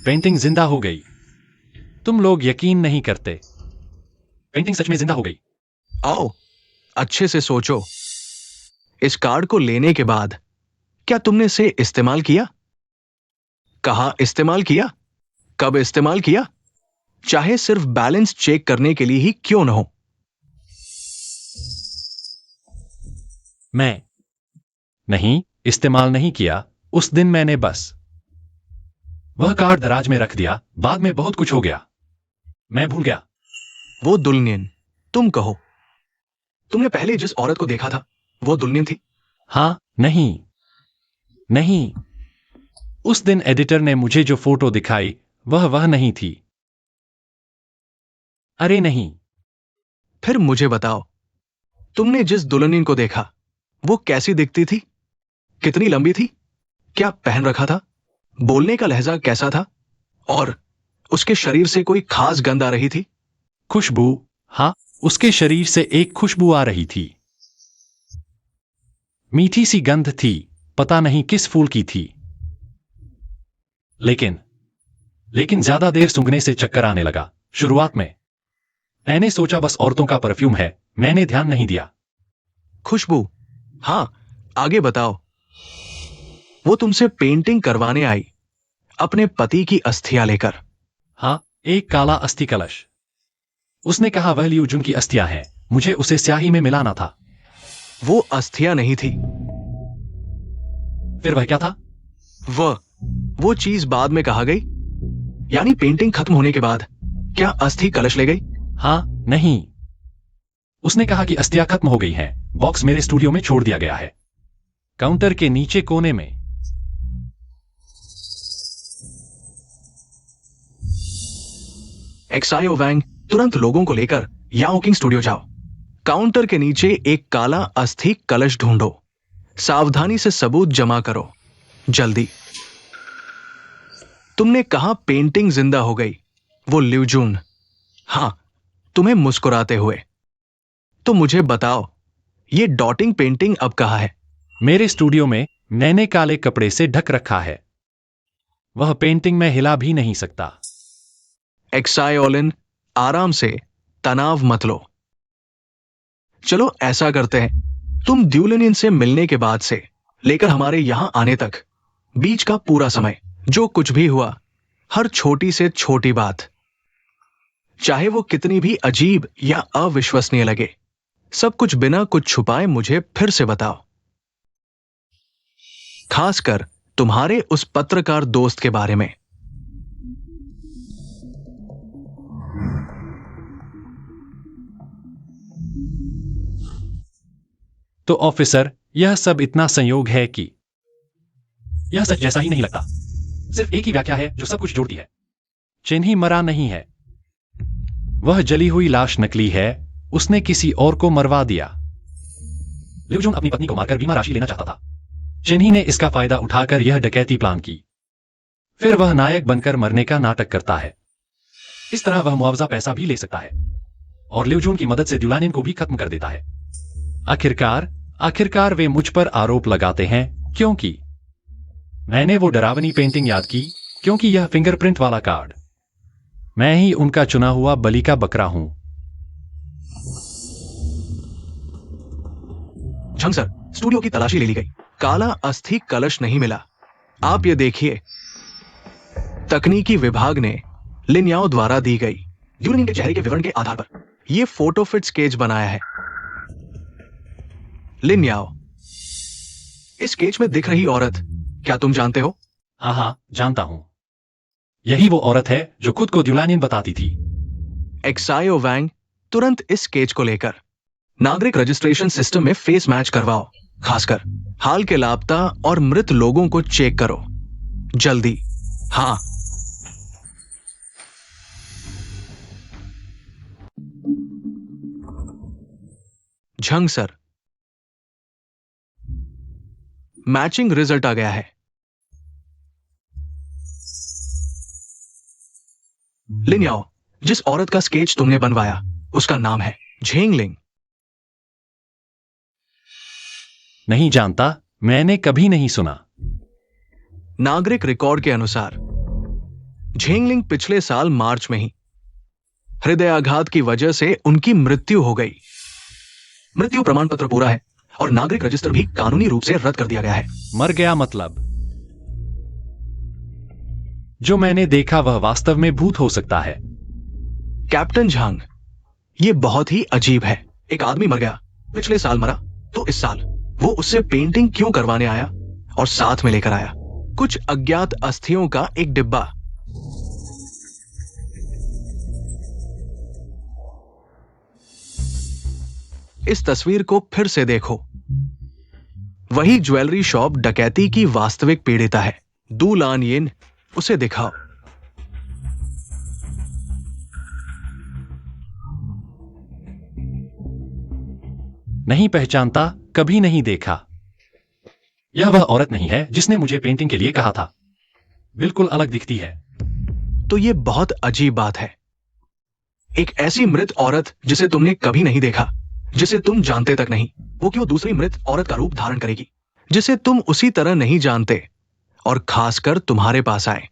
पेंटिंग जिंदा हो गई। तुम लोग यकीन नहीं करते। पेंटिंग सच में जिंदा हो गई। आओ, अच्छे से सोचो। इस कार्ड को लेने के बाद क्या तुमने इसे इस्तेमाल किया? कहाँ इस्तेमाल किया? कब इस्तेमाल किया? चाहे सिर्फ बैलेंस चेक करने के लिए ही क्यों न हो। मैं नहीं, इस्तेमाल नहीं किया। उस दिन मैंने बस वह कार्ड दराज में रख दिया। बाद में बहुत कुछ हो गया, मैं भूल गया। वो दुल्हनियन, तुम कहो, तुमने पहले जिस औरत को देखा था वो दुल्हनियन थी? हाँ, नहीं। उस दिन एडिटर ने मुझे जो फोटो दिखाई वह नहीं थी। अरे नहीं। फिर मुझे बताओ, तुमने जिस दुल्हनियन को देखा वो कैसी दिखती थी? कितनी लंबी थी? क्या पहन रखा था? बोलने का लहजा कैसा था? और उसके शरीर से कोई खास गंध आ रही थी? खुशबू, हाँ, उसके शरीर से एक खुशबू आ रही थी। मीठी सी गंध थी, पता नहीं किस फूल की थी। लेकिन ज्यादा देर सूंघने से चक्कर आने लगा। शुरुआत में मैंने सोचा बस औरतों का परफ्यूम है, मैंने ध्यान नहीं दिया। खुशबू, हाँ, आगे बताओ। वो तुमसे पेंटिंग करवाने आई, अपने पति की अस्थियां लेकर। हाँ, एक काला अस्थि कलश। उसने कहा वह लियू जुन की अस्थियां हैं, मुझे उसे स्याही में मिलाना था। वो अस्थियां नहीं थी। फिर वह क्या था? वो चीज बाद में कहा गई। यानी पेंटिंग खत्म होने के बाद क्या अस्थि कलश ले गई? हाँ, नहीं। उसने कहा कि अस्थियां खत्म हो गई हैं, बॉक्स मेरे स्टूडियो में छोड़ दिया गया है, काउंटर के नीचे कोने में। एक्सायो वैंग, तुरंत लोगों को लेकर याओ किंग स्टूडियो जाओ। काउंटर के नीचे एक काला अस्थि कलश ढूंढो। सावधानी से सबूत जमा करो, जल्दी। तुमने कहा पेंटिंग जिंदा हो गई, वो लियू जून। हां, तुम्हें मुस्कुराते हुए। तो मुझे बताओ, ये डॉटिंग पेंटिंग अब कहां है? मेरे स्टूडियो में मैंने काले कपड़े से ढक रखा है। वह पेंटिंग में हिला भी नहीं सकता। एक्सायोलिन, आराम से, तनाव मत लो। चलो ऐसा करते हैं, तुम ड्यूलिनियन से मिलने के बाद से लेकर हमारे यहां आने तक बीच का पूरा समय, जो कुछ भी हुआ, हर छोटी से छोटी बात, चाहे वो कितनी भी अजीब या अविश्वसनीय लगे, सब कुछ बिना कुछ छुपाए मुझे फिर से बताओ। खासकर तुम्हारे उस पत्रकार दोस्त के बारे में। तो ऑफिसर, यह सब इतना संयोग है कि यह सच जैसा ही नहीं लगता। सिर्फ एक ही व्याख्या है जो सब कुछ जोड़ती है। चिन्ही मरा नहीं है। वह जली हुई लाश नकली है। उसने किसी और को मरवा दिया। लियू जून अपनी पत्नी को मारकर बीमा राशि लेना चाहता था। चिन्ही ने इसका फायदा उठाकर यह डकैती प्लान की। फिर वह नायक बनकर मरने का नाटक करता है। इस तरह वह मुआवजा पैसा भी ले सकता है और लियू जून की मदद से ड्यूलानियन को भी खत्म कर देता है। आखिरकार वे मुझ पर आरोप लगाते हैं क्योंकि मैंने वो डरावनी पेंटिंग याद की, क्योंकि यह फिंगरप्रिंट वाला कार्ड, मैं ही उनका चुना हुआ बलि का बकरा हूं। झंग सर, स्टूडियो की तलाशी ले ली गई, काला अस्थि कलश नहीं मिला। आप ये देखिए, तकनीकी विभाग ने लिन्याओ द्वारा दी गई ड्यूलिनियन के चेहरे के विवरण के आधार पर यह फोटोफिट स्केच बनाया है। लिन्याओ, इस स्केच में दिख रही औरत क्या तुम जानते हो? हाँ, जानता हूं। यही वो औरत है जो खुद को ड्यूलानियन बताती थी। एक्सायो वैंग, तुरंत इस स्केच को लेकर नागरिक रजिस्ट्रेशन सिस्टम में फेस मैच करवाओ। खासकर हाल के लापता और मृत लोगों को चेक करो, जल्दी। हाँ, झंग सर, मैचिंग रिजल्ट आ गया है। लिन्याओ, जिस औरत का स्केच तुमने बनवाया उसका नाम है झेंगलिंग। नहीं जानता, मैंने कभी नहीं सुना। नागरिक रिकॉर्ड के अनुसार झेंगलिंग पिछले साल मार्च में ही हृदयाघात की वजह से उनकी मृत्यु हो गई। मृत्यु प्रमाण पत्र पूरा है और नागरिक रजिस्टर भी कानूनी रूप से रद्द कर दिया गया है। मर गया मतलब? जो मैंने देखा वह वास्तव में भूत हो सकता है। कैप्टन झांग, यह बहुत ही अजीब है। एक आदमी मर गया, पिछले साल मरा, तो इस साल वो उससे पेंटिंग क्यों करवाने आया और साथ में लेकर आया कुछ अज्ञात अस्थियों का एक डिब्बा। इस तस्वीर को फिर से देखो। वही ज्वेलरी शॉप डकैती की वास्तविक पीड़िता है, दू लान येन। उसे दिखाओ। नहीं पहचानता, कभी नहीं देखा। यह वह औरत नहीं है जिसने मुझे पेंटिंग के लिए कहा था। बिल्कुल अलग दिखती है। तो यह बहुत अजीब बात है। एक ऐसी मृत औरत जिसे तुमने कभी नहीं देखा, जिसे तुम जानते तक नहीं, वो क्यों दूसरी मृत औरत का रूप धारण करेगी जिसे तुम उसी तरह नहीं जानते और खासकर तुम्हारे पास आए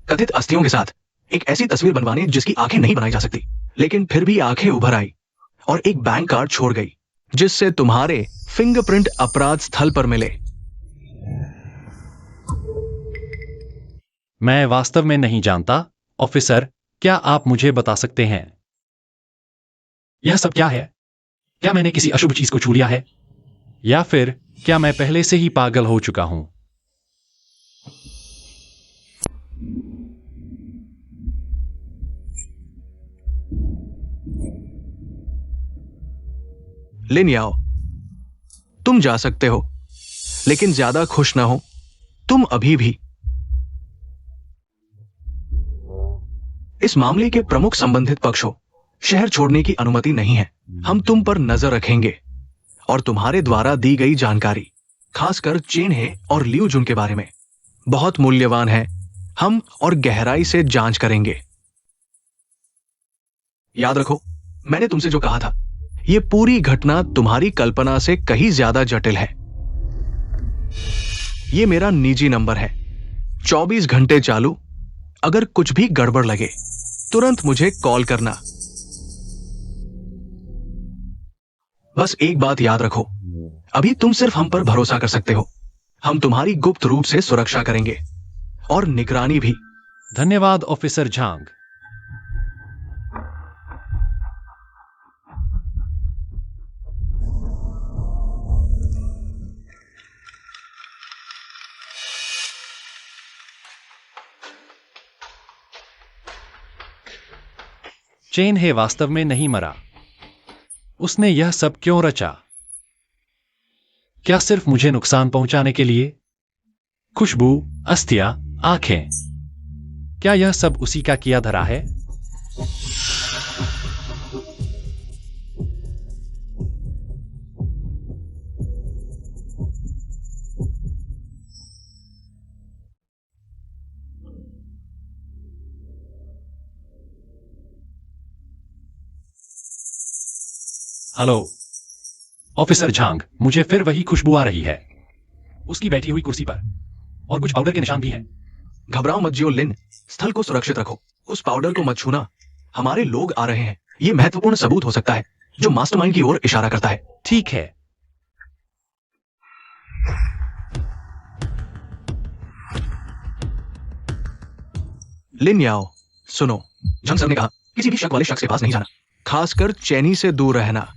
कथित अस्थियों के साथ एक ऐसी तस्वीर बनवाने जिसकी आंखें नहीं बनाई जा सकती, लेकिन फिर भी आंखें उभर आई और एक बैंक कार्ड छोड़ गई जिससे तुम्हारे फिंगरप्रिंट अपराध स्थल पर मिले। मैं वास्तव में नहीं जानता। ऑफिसर, क्या आप मुझे बता सकते हैं? यह सब क्या है? क्या मैंने किसी अशुभ चीज को छू लिया है? या फिर क्या मैं पहले से ही पागल हो चुका हूं? लिन याओ, तुम जा सकते हो, लेकिन ज्यादा खुश ना हो। तुम अभी भी इस मामले के प्रमुख संबंधित पक्ष हो। शहर छोड़ने की अनुमति नहीं है। हम तुम पर नजर रखेंगे और तुम्हारे द्वारा दी गई जानकारी, खासकर चेन हे और लिu जुन के बारे में, बहुत मूल्यवान है। हम और गहराई से जांच करेंगे। याद रखो, मैंने तुमसे जो कहा था, यह पूरी घटना तुम्हारी कल्पना से कहीं ज्यादा जटिल है। यह मेरा निजी नंबर है, 24 घंटे चालू। अगर कुछ भी गड़बड़ लगे, तुरंत मुझे कॉल करना। बस एक बात याद रखो, अभी तुम सिर्फ हम पर भरोसा कर सकते हो। हम तुम्हारी गुप्त रूप से सुरक्षा करेंगे और निगरानी भी। धन्यवाद ऑफिसर झांग। चेन हे वास्तव में नहीं मरा। उसने यह सब क्यों रचा? क्या सिर्फ मुझे नुकसान पहुंचाने के लिए? खुशबू, अस्थियां, आंखें, क्या यह सब उसी का किया धरा है? हेलो ऑफिसर झांग, मुझे फिर वही खुशबू आ रही है, उसकी बैठी हुई कुर्सी पर, और कुछ पाउडर के निशान भी हैं। घबराओ मत जियो लिन, स्थल को सुरक्षित रखो। उस पाउडर को मत छूना। हमारे लोग आ रहे हैं। यह महत्वपूर्ण सबूत हो सकता है जो मास्टरमाइंड की ओर इशारा करता है। ठीक है। लिन याओ, सुनो, झंग सर ने कहा किसी भी शक वाले शख्स के पास नहीं जाना, खासकर चैनी से दूर रहना।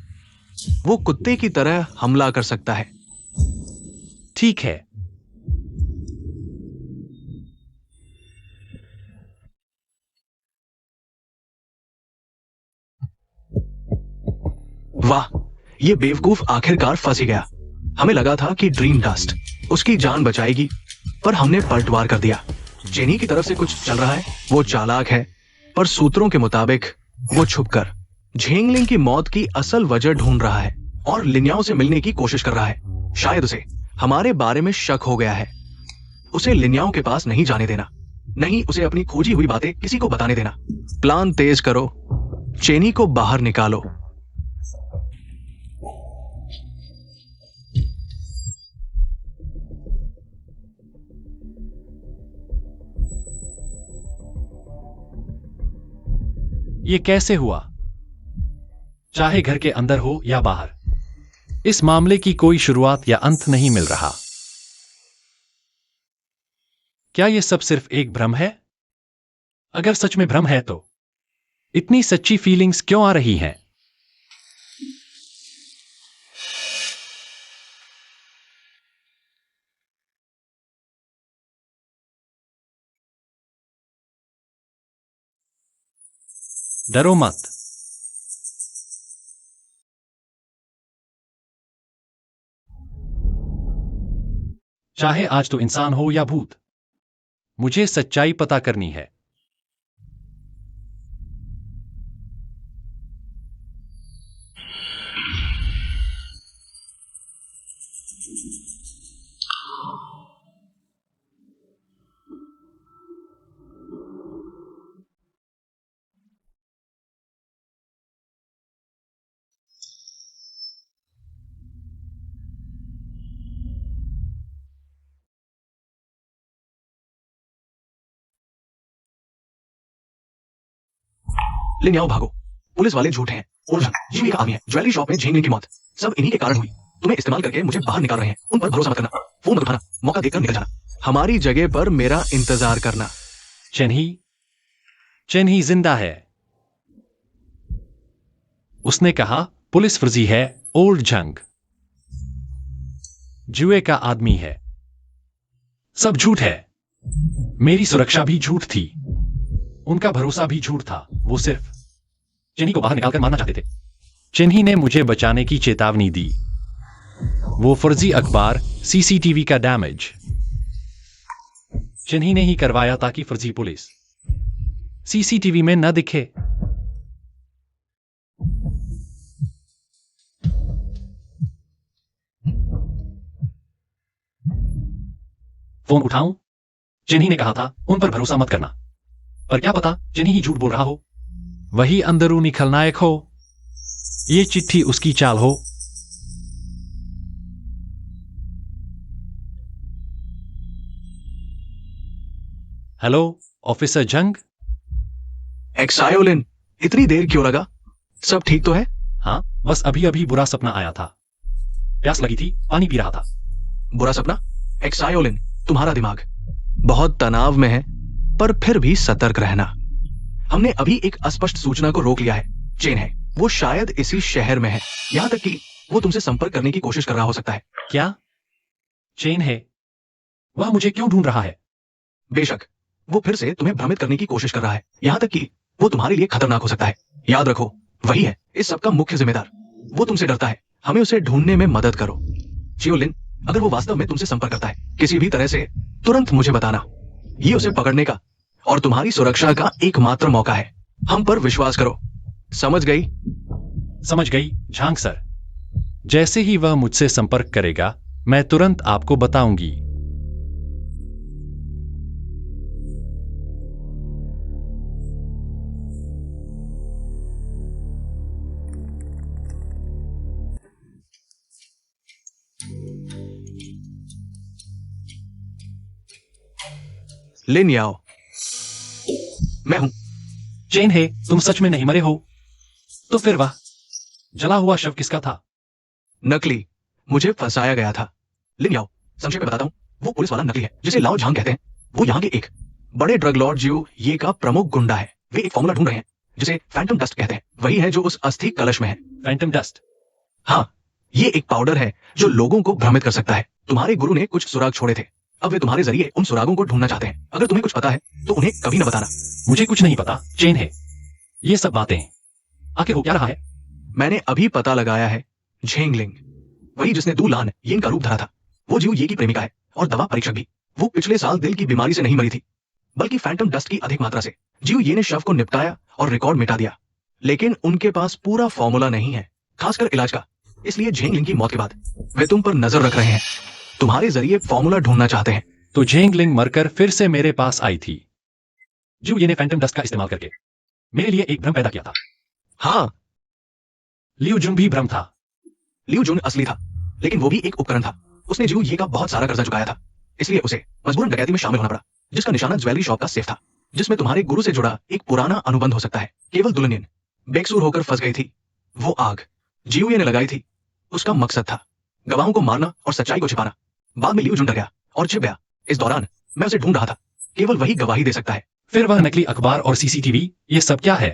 वो कुत्ते की तरह हमला कर सकता है। ठीक है। वाह, ये बेवकूफ आखिरकार फंस ही गया। हमें लगा था कि ड्रीम डस्ट उसकी जान बचाएगी, पर हमने पलटवार कर दिया। चेनी की तरफ से कुछ चल रहा है। वो चालाक है, पर सूत्रों के मुताबिक वो छुपकर झेंगलिंग की मौत की असल वजह ढूंढ रहा है और लिन्याओ से मिलने की कोशिश कर रहा है। शायद उसे हमारे बारे में शक हो गया है। उसे लिन्याओ के पास नहीं जाने देना, नहीं उसे अपनी खोजी हुई बातें किसी को बताने देना। प्लान तेज करो, चेनी को बाहर निकालो। ये कैसे हुआ? चाहे घर के अंदर हो या बाहर, इस मामले की कोई शुरुआत या अंत नहीं मिल रहा। क्या यह सब सिर्फ एक भ्रम है? अगर सच में भ्रम है तो इतनी सच्ची फीलिंग्स क्यों आ रही हैं? डरो मत। चाहे आज तो इंसान हो या भूत, मुझे सच्चाई पता करनी है। लिन्याओ भागो, पुलिस वाले झूठे हैं। उलझन, जीवी का आदमी है, ज्वेलरी शॉप में झेंगलिंग की मौत, सब इन्हीं के कारण हुई। तुम्हें इस्तेमाल करके मुझे बाहर निकाल रहे हैं। उन पर भरोसा मत करना। फोन मत उठाना, मौका देखकर निकल जाना। हमारी जगह पर मेरा इंतजार करना। चेन्ही जिंदा है। उसने कहा पुलिस फर्जी है, ओल्ड जंग जुए का आदमी है। सब झूठ है। मेरी सुरक्षा भी झूठ थी, उनका भरोसा भी झूठ था। वो सिर्फ चेन्ही को बाहर निकालकर मारना चाहते थे। चेन्ही ने मुझे बचाने की चेतावनी दी। वो फर्जी अखबार, सीसीटीवी का डैमेज चेन्ही ने ही करवाया ताकि फर्जी पुलिस सीसीटीवी में न दिखे। फोन उठाऊं? चेन्ही ने कहा था उन पर भरोसा मत करना, पर क्या पता चेन्ही ही झूठ बोल रहा हो। वही अंदरूनी खलनायक हो। ये चिट्ठी उसकी चाल हो। हेलो ऑफिसर जंग। एक्सायोलिन, इतनी देर क्यों लगा? सब ठीक तो है? हाँ, बस अभी अभी बुरा सपना आया था। प्यास लगी थी, पानी पी रहा था। बुरा सपना? एक्सायोलिन, तुम्हारा दिमाग बहुत तनाव में है, पर फिर भी सतर्क रहना। हमने अभी एक अस्पष्ट सूचना को रोक लिया है। चेन है, वो शायद इसी शहर में है। यहां तक कि वो तुमसे संपर्क करने की कोशिश कर रहा हो सकता है। क्या? चेन है? वह मुझे क्यों ढूंढ रहा है? बेशक, वो फिर से तुम्हें भ्रमित करने की कोशिश कर रहा है। यहां तक कि वो तुम्हारे लिए खतरनाक हो सकता है। याद रखो, वही है इस सबका मुख्य जिम्मेदार। वो तुमसे डरता है। हमें उसे ढूंढने में मदद करो। जियोलिन, अगर वो वास्तव में तुमसे संपर्क करता है किसी भी तरह से, तुरंत मुझे बताना। ये उसे पकड़ने का और तुम्हारी सुरक्षा का एकमात्र मौका है। हम पर विश्वास करो। समझ गई? समझ गई झांग सर। जैसे ही वह मुझसे संपर्क करेगा, मैं तुरंत आपको बताऊंगी। लिन याओ, मैं हूं। चेन है, तुम सच में नहीं मरे हो? तो फिर वह जला हुआ शव किसका था? नकली, मुझे फंसाया गया था। लिन याओ, संक्षेप में बताता हूं, वो पुलिस वाला नकली है जिसे लाओ झांग कहते हैं। वो यहाँ के एक बड़े ड्रग लॉर्ड जियो ये का प्रमुख गुंडा है। वे एक फॉर्मूला ढूंढ रहे हैं जिसे फैंटम डस्ट कहते हैं। वही है जो उस अस्थि कलश में है। Phantom dust? हाँ, ये एक पाउडर है जो लोगों को भ्रमित कर सकता है। तुम्हारे गुरु ने कुछ सुराग छोड़े थे। अब वे तुम्हारे जरिए उन सुरागों को ढूंढना चाहते हैं। अगर तुम्हें कुछ पता है तो उन्हें कभी न बताना। मुझे कुछ नहीं पता चेन है। ये सब बातें आखिर हो क्या रहा है? मैंने अभी पता लगाया है। झेंगलिंग, वही जिसने दू लान यिन का रूप धरा था, वो जियो ये की प्रेमिका है और दवा परीक्षक भी। वो पिछले साल दिल की बीमारी से नहीं मरी थी, बल्कि फैंटम डस्ट की अधिक मात्रा से। जियो ये ने शव को निपटाया और रिकॉर्ड मिटा दिया, लेकिन उनके पास पूरा फॉर्मूला नहीं है, खासकर इलाज का। इसलिए झेंगलिंग की मौत के बाद वे तुम पर नजर रख रहे हैं। तुम्हारे जरिए फॉर्मूला ढूंढना चाहते हैं। तो झेंगलिंग मरकर फिर से मेरे पास आई थी। जियो ये ने फैंटम डस्ट का इस्तेमाल करके मेरे लिए एक भ्रम पैदा किया था। हाँ, लियो जुन भी भ्रम था। लियो जुन असली था, लेकिन वो भी एक उपकरण था। उसने जियो ये का बहुत सारा कर्जा चुकाया था, इसलिए उसे मजबूरन डकैती में शामिल होना पड़ा, जिसका निशाना ज्वेलरी शॉप का सेफ था, जिसमें तुम्हारे गुरु से जुड़ा एक पुराना अनुबंध हो सकता है। केवल दुल्हनियन बेकसूर होकर फंस गई थी। वो आग जियो ये ने लगाई थी। उसका मकसद था गवाहों को मारना और सच्चाई को छिपाना। बाद में लियो जुन डर गया और छिप गया। इस दौरान मैं उसे ढूंढ रहा था। केवल वही गवाही दे सकता है। फिर वह नकली अखबार और सीसीटीवी, ये सब क्या है?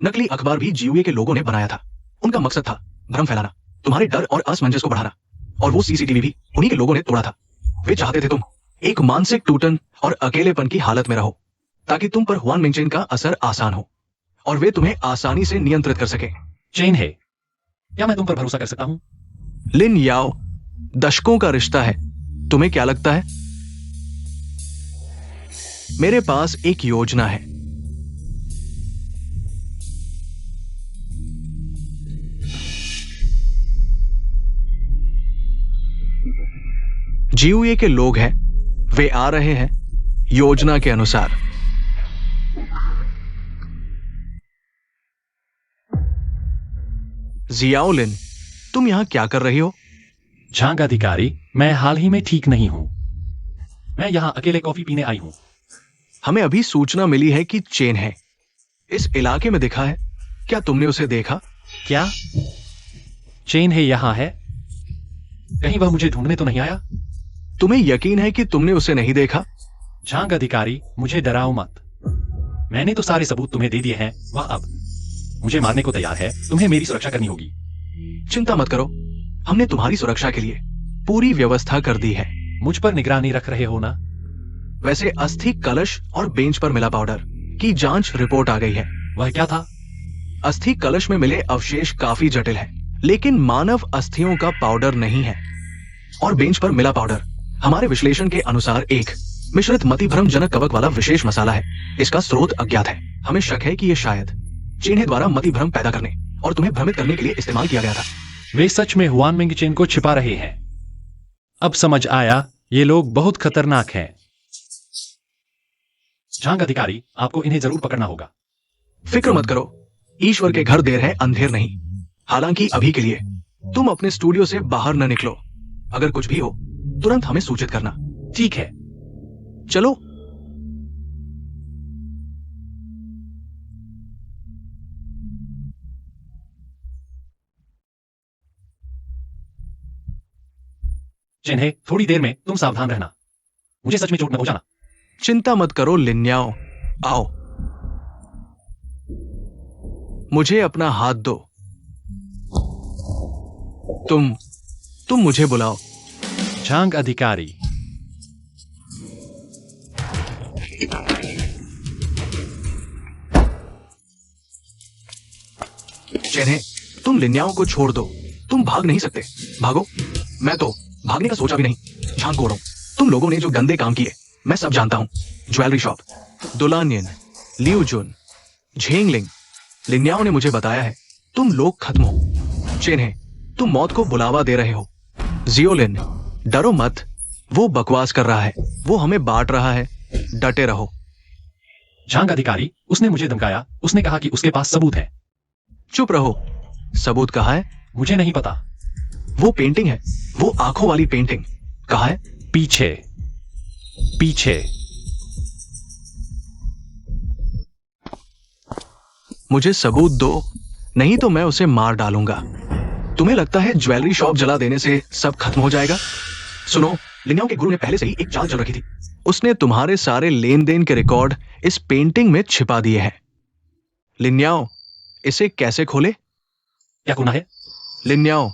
नकली अखबार भी जियो के लोगों ने बनाया था। उनका मकसद था भ्रम फैलाना, तुम्हारे डर और असमंजस को बढ़ाना। और वो सीसीटीवी भी उन्हीं के लोगों ने तोड़ा था। वे चाहते थे तुम एक मानसिक टूटन और अकेलेपन की हालत में रहो, ताकि तुम पर हुआन मिंगचेन का असर आसान हो और वे तुम्हें आसानी से नियंत्रित कर सके। चेन है, क्या मैं तुम पर भरोसा कर सकता हूं? लिन याओ, दशकों का रिश्ता है। तुम्हें क्या लगता है? मेरे पास एक योजना है। जियो के लोग हैं, वे आ रहे हैं योजना के अनुसार। जियाओलिन, तुम यहां क्या कर रही हो? झांग अधिकारी, मैं हाल ही में ठीक नहीं हूं। मैं यहां अकेले कॉफी पीने आई हूं। हमें अभी सूचना मिली है कि चेन है इस इलाके में दिखा है। क्या तुमने उसे देखा? क्या चेन है यहां है? कहीं वह मुझे ढूंढने तो नहीं आया? तुम्हें यकीन है कि तुमने उसे नहीं देखा? झांग अधिकारी, मुझे डराओ मत। मैंने तो सारे सबूत तुम्हें दे दिए हैं, वह अब मुझे मारने को तैयार है। तुम्हें मेरी सुरक्षा करनी होगी। चिंता मत करो, हमने तुम्हारी सुरक्षा के लिए पूरी व्यवस्था कर दी है। मुझ पर निगरानी रख रहे हो ना? वैसे अस्थि कलश और बेंच पर मिला पाउडर की जांच रिपोर्ट आ गई है। वह क्या था? अस्थि कलश में मिले अवशेष काफी जटिल है, लेकिन मानव अस्थियों का पाउडर नहीं है। और बेंच पर मिला पाउडर हमारे विश्लेषण के अनुसार एक मिश्रित मतिभ्रमजनक कवक वाला विशेष मसाला है। इसका स्रोत अज्ञात है। हमें शक है कि यह शायद चेन्हे द्वारा मतिभ्रम पैदा करने और तुम्हें भ्रमित करने के लिए इस्तेमाल किया गया था। वे सच में हुआन मिंग चेन को छिपा रहे हैं। अब समझ आया, ये लोग बहुत खतरनाक हैं। झांग अधिकारी, आपको इन्हें जरूर पकड़ना होगा। फिक्र मत करो, ईश्वर के घर देर है अंधेर नहीं। हालांकि अभी के लिए तुम अपने स्टूडियो से बाहर न निकलो। अगर कुछ भी हो तुरंत हमें सूचित करना। ठीक है। चलो। चिन्हे, थोड़ी देर में तुम सावधान रहना। मुझे सच में चोट न पहुंचाना। चिंता मत करो लिन्याओ, आओ। मुझे अपना हाथ दो। तुम मुझे बुलाओ। झांग अधिकारी, चेन्हे, तुम लिन्याओं को छोड़ दो। तुम भाग नहीं सकते। भागो। मैं तो भागने का सोचा भी नहीं। झांग कोड़ो, तुम लोगों ने जो गंदे काम किए मैं सब जानता हूं। ज्वेलरी शॉप, दुलानियन, लियूजुन, झेंगलिंग, लिन्याओं ने मुझे बताया है तुम लोग खत्म हो। चेन्हे, तुम मौत को बुलावा दे रहे हो। जियोलिन, डरो मत, वो बकवास कर रहा है। वो हमें बांट रहा है। डटे रहो। झांग अधिकारी, उसने मुझे धमकाया। उसने कहा कि उसके पास सबूत है। चुप रहो। सबूत कहाँ है? मुझे नहीं पता। वो पेंटिंग है, वो आंखों वाली पेंटिंग कहाँ है? पीछे पीछे। मुझे सबूत दो, नहीं तो मैं उसे मार डालूंगा। तुम्हें लगता है ज्वेलरी शॉप जला देने से सब खत्म हो जाएगा? सुनो, लिन्याओं के गुरु ने पहले से ही एक चाल चल रखी थी। उसने तुम्हारे सारे लेन देन के रिकॉर्ड इस पेंटिंग में छिपा दिए हैं। लिन्याओ, इसे कैसे खोले? क्या करना है? लिन्याओ,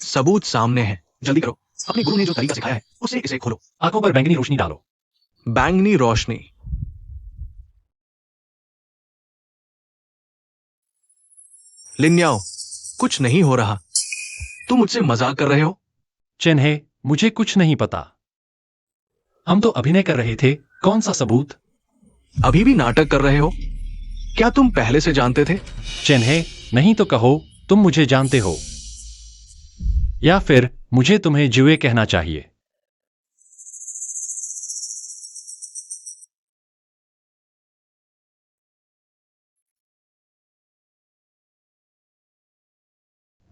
सबूत सामने है, जल्दी करो। अपने गुरु ने जो तरीका सिखाया है उससे इसे खोलो। आंखों पर बैंगनी रोशनी डालो। बैंगनी रोशनी। लिन्याओ, कुछ नहीं हो रहा। तुम मुझसे मजाक कर रहे हो? चिन्हे, मुझे कुछ नहीं पता। हम तो अभिनय कर रहे थे। कौन सा सबूत? अभी भी नाटक कर रहे हो? क्या तुम पहले से जानते थे? चिन्हे, नहीं तो कहो तुम मुझे जानते हो, या फिर मुझे तुम्हें जुए कहना चाहिए।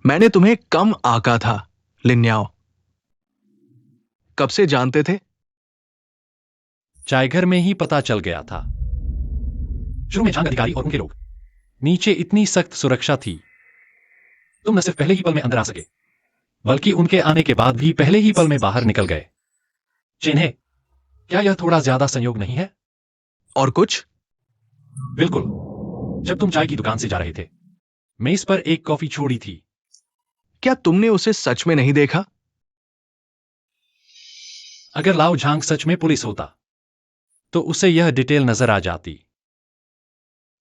मैंने तुम्हें कम आका था लिन्याओ। कब से जानते थे? चायघर में ही पता चल गया था। शुरू में झांग अधिकारी और उनके लोग नीचे इतनी सख्त सुरक्षा थी, तुम न सिर्फ पहले ही पल में अंदर आ सके, बल्कि उनके आने के बाद भी पहले ही पल में बाहर निकल गए। चिन्हे, क्या यह थोड़ा ज्यादा संयोग नहीं है? और कुछ? बिल्कुल। जब तुम चाय की दुकान से जा रहे थे, मेज पर एक कॉफी छोड़ी थी। क्या तुमने उसे सच में नहीं देखा? अगर लाओ झांग सच में पुलिस होता तो उसे यह डिटेल नजर आ जाती।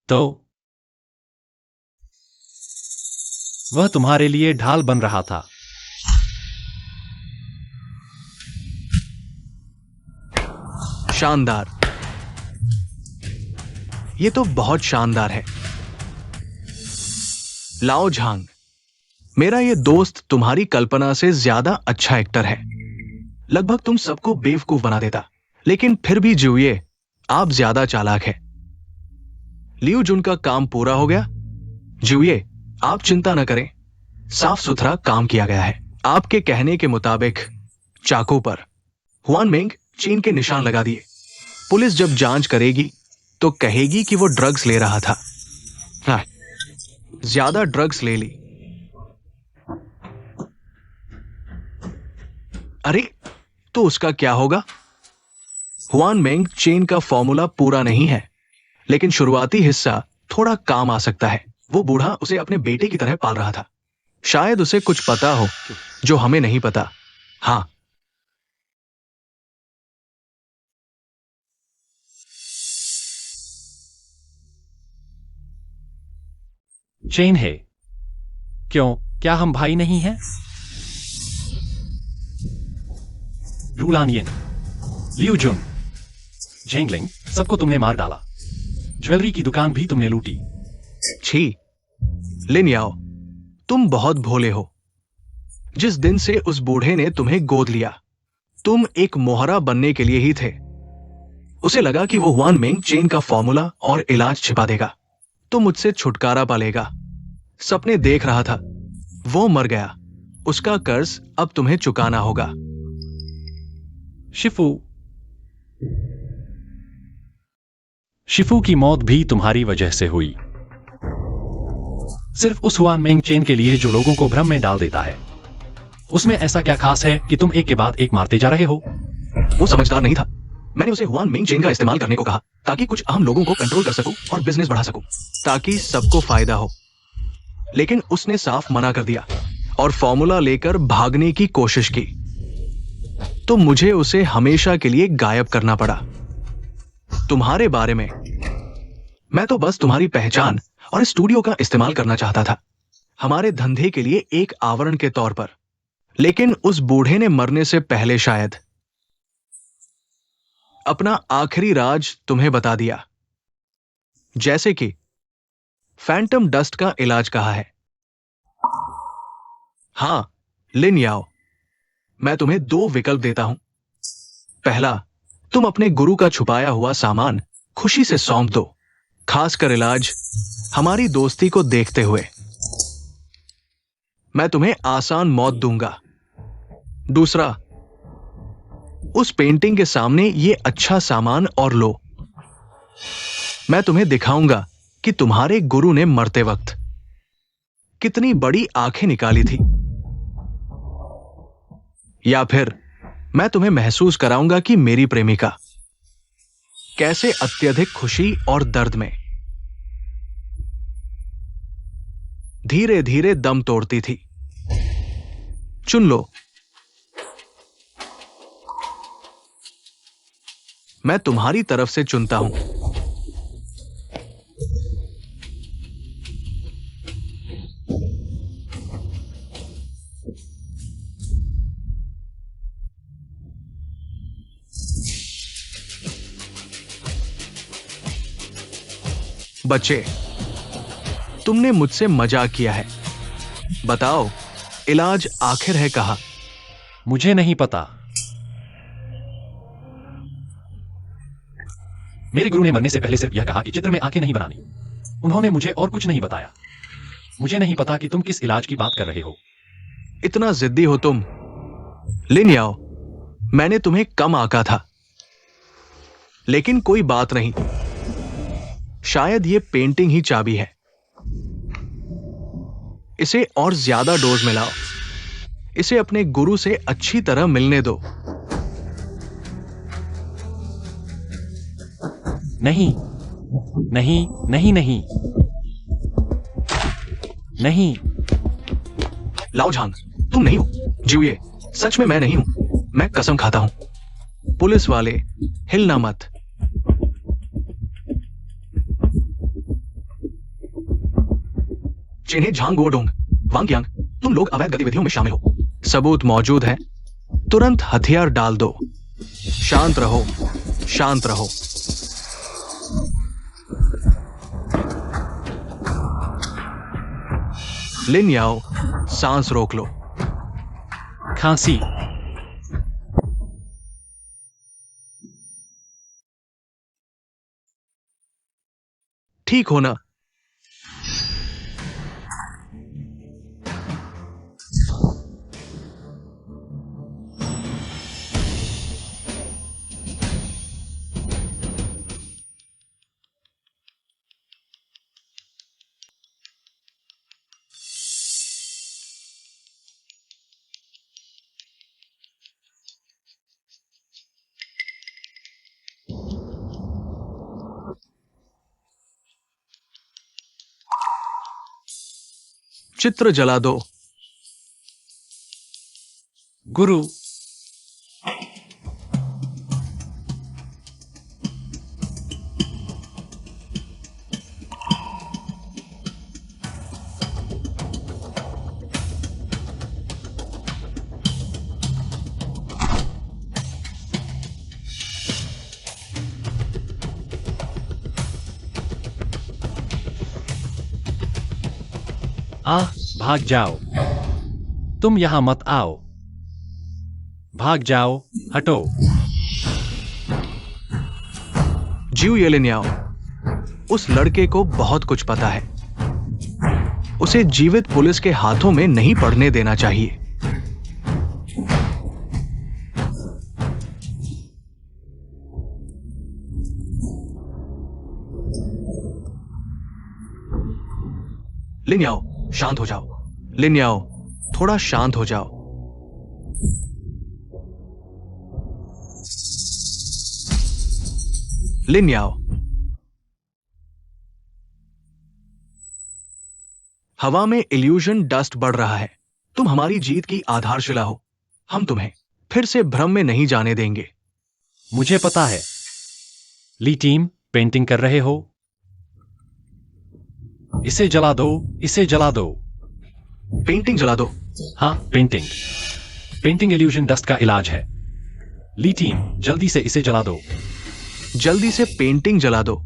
तो वह तुम्हारे लिए ढाल बन रहा था। शानदार। ये तो बहुत शानदार है। लाओ झांग, मेरा ये दोस्त तुम्हारी कल्पना से ज्यादा अच्छा एक्टर है। लगभग तुम सबको बेवकूफ बना देता, लेकिन फिर भी जुए, आप ज्यादा चालाक है। लियू जुन का काम पूरा हो गया। जुए, आप चिंता न करें, साफ सुथरा काम किया गया है। आपके कहने के मुताबिक चाकू पर हुआन मिंग चीन के निशान लगा दिए। पुलिस जब जांच करेगी तो कहेगी कि वो ड्रग्स ले रहा था। हाँ, ज्यादा ड्रग्स ले ली। अरे, तो उसका क्या होगा? हुआन मेंग चेन का फॉर्मूला पूरा नहीं है, लेकिन शुरुआती हिस्सा थोड़ा काम आ सकता है। वो बूढ़ा उसे अपने बेटे की तरह पाल रहा था। शायद उसे कुछ पता हो जो हमें नहीं पता। हाँ, चेन है। क्यों, क्या हम भाई नहीं हैं? रूलानियन, लियू जुन, झेंगलिंग, सबको तुमने मार डाला। ज्वेलरी की दुकान भी तुमने लूटी। छी, लिन याओ, तुम बहुत भोले हो। जिस दिन से उस बूढ़े ने तुम्हें गोद लिया, तुम एक मोहरा बनने के लिए ही थे। उसे लगा कि वो हुआन मेंग चेन का फॉर्मूला और इलाज छिपा देगा, तो मुझसे छुटकारा पालेगा। सपने देख रहा था। वो मर गया। उसका कर्ज अब तुम्हें चुकाना होगा। शिफू, शिफू की मौत भी तुम्हारी वजह से हुई। सिर्फ उस हुआन मेंग चेन के लिए जो लोगों को भ्रम में डाल देता है। उसमें ऐसा क्या खास है कि तुम एक के बाद एक मारते जा रहे हो? वो समझदार नहीं था। मैंने उसे हुआन मेंग चेन का इस्तेमाल करने को कहा, ताकि कुछ अहम लोगों को कंट्रोल कर सकूं और बिजनेस बढ़ा सकूं, ताकि सबको फायदा हो। लेकिन उसने साफ मना कर दिया और फॉर्मूला लेकर भागने की कोशिश की। तो मुझे उसे हमेशा के लिए गायब करना पड़ा। तुम्हारे बारे में, मैं तो बस तुम्हारी पहचान और स्टूडियो का इस्तेमाल करना चाहता था, हमारे धंधे के लिए एक आवरण के तौर पर। लेकिन उस बूढ़े ने मरने से पहले शायद अपना आखिरी राज तुम्हें बता दिया। जैसे कि फैंटम डस्ट का इलाज कहा है। हां, लिन याओ, मैं तुम्हें दो विकल्प देता हूं। पहला, तुम अपने गुरु का छुपाया हुआ सामान खुशी से सौंप दो, खासकर इलाज, हमारी दोस्ती को देखते हुए। मैं तुम्हें आसान मौत दूंगा। दूसरा, उस पेंटिंग के सामने ये अच्छा सामान और लो। मैं तुम्हें दिखाऊंगा कि तुम्हारे गुरु ने मरते वक्त कितनी बड़ी आंखें निकाली थी। या फिर मैं तुम्हें महसूस कराऊंगा कि मेरी प्रेमिका कैसे अत्यधिक खुशी और दर्द में धीरे धीरे दम तोड़ती थी। चुन लो। मैं तुम्हारी तरफ से चुनता हूं। बच्चे, तुमने मुझसे मजाक किया है। बताओ, इलाज आखिर है कहाँ? मुझे नहीं पता। मेरे गुरु ने मरने से पहले सिर्फ यह कहा कि चित्र में आंखें नहीं बनानी। उन्होंने मुझे और कुछ नहीं बताया। मुझे नहीं पता कि तुम किस इलाज की बात कर रहे हो। इतना जिद्दी हो तुम। लिन याओ, मैंने तुम्हें कम आंका था। लेकिन कोई बात नहीं, शायद ये पेंटिंग ही चाबी है। इसे और ज्यादा डोज में लाओ। इसे अपने गुरु से अच्छी तरह मिलने दो। नहीं, नहीं, नहीं, नहीं, नहीं। लाओ झांग, तुम नहीं हो। जीविए, सच में मैं नहीं हूं। मैं कसम खाता हूं। पुलिस वाले, हिलना मत। चिन्हे झांग गोडोंग, वांग यांग, तुम लोग अवैध गतिविधियों में शामिल हो। सबूत मौजूद है। तुरंत हथियार डाल दो। शांत रहो, शांत रहो। लिन याओ, सांस रोक लो। खांसी। ठीक हो ना? चित्र जला दो। गुरु, भाग जाओ। तुम यहां मत आओ। भाग जाओ, हटो। जिऊ येलेन्याओ, उस लड़के को बहुत कुछ पता है। उसे जीवित पुलिस के हाथों में नहीं पड़ने देना चाहिए। लिन्याओ, शांत हो जाओ। लिन्याओ, थोड़ा शांत हो जाओ। लिन्याओ, हवा में इल्यूजन डस्ट बढ़ रहा है। तुम हमारी जीत की आधारशिला हो। हम तुम्हें फिर से भ्रम में नहीं जाने देंगे। मुझे पता है। ली टीम, पेंटिंग कर रहे हो? इसे जला दो, इसे जला दो। पेंटिंग जला दो। हाँ, पेंटिंग। पेंटिंग इल्यूजन डस्ट का इलाज है। ली टीम, जल्दी से इसे जला दो। जल्दी से पेंटिंग जला दो।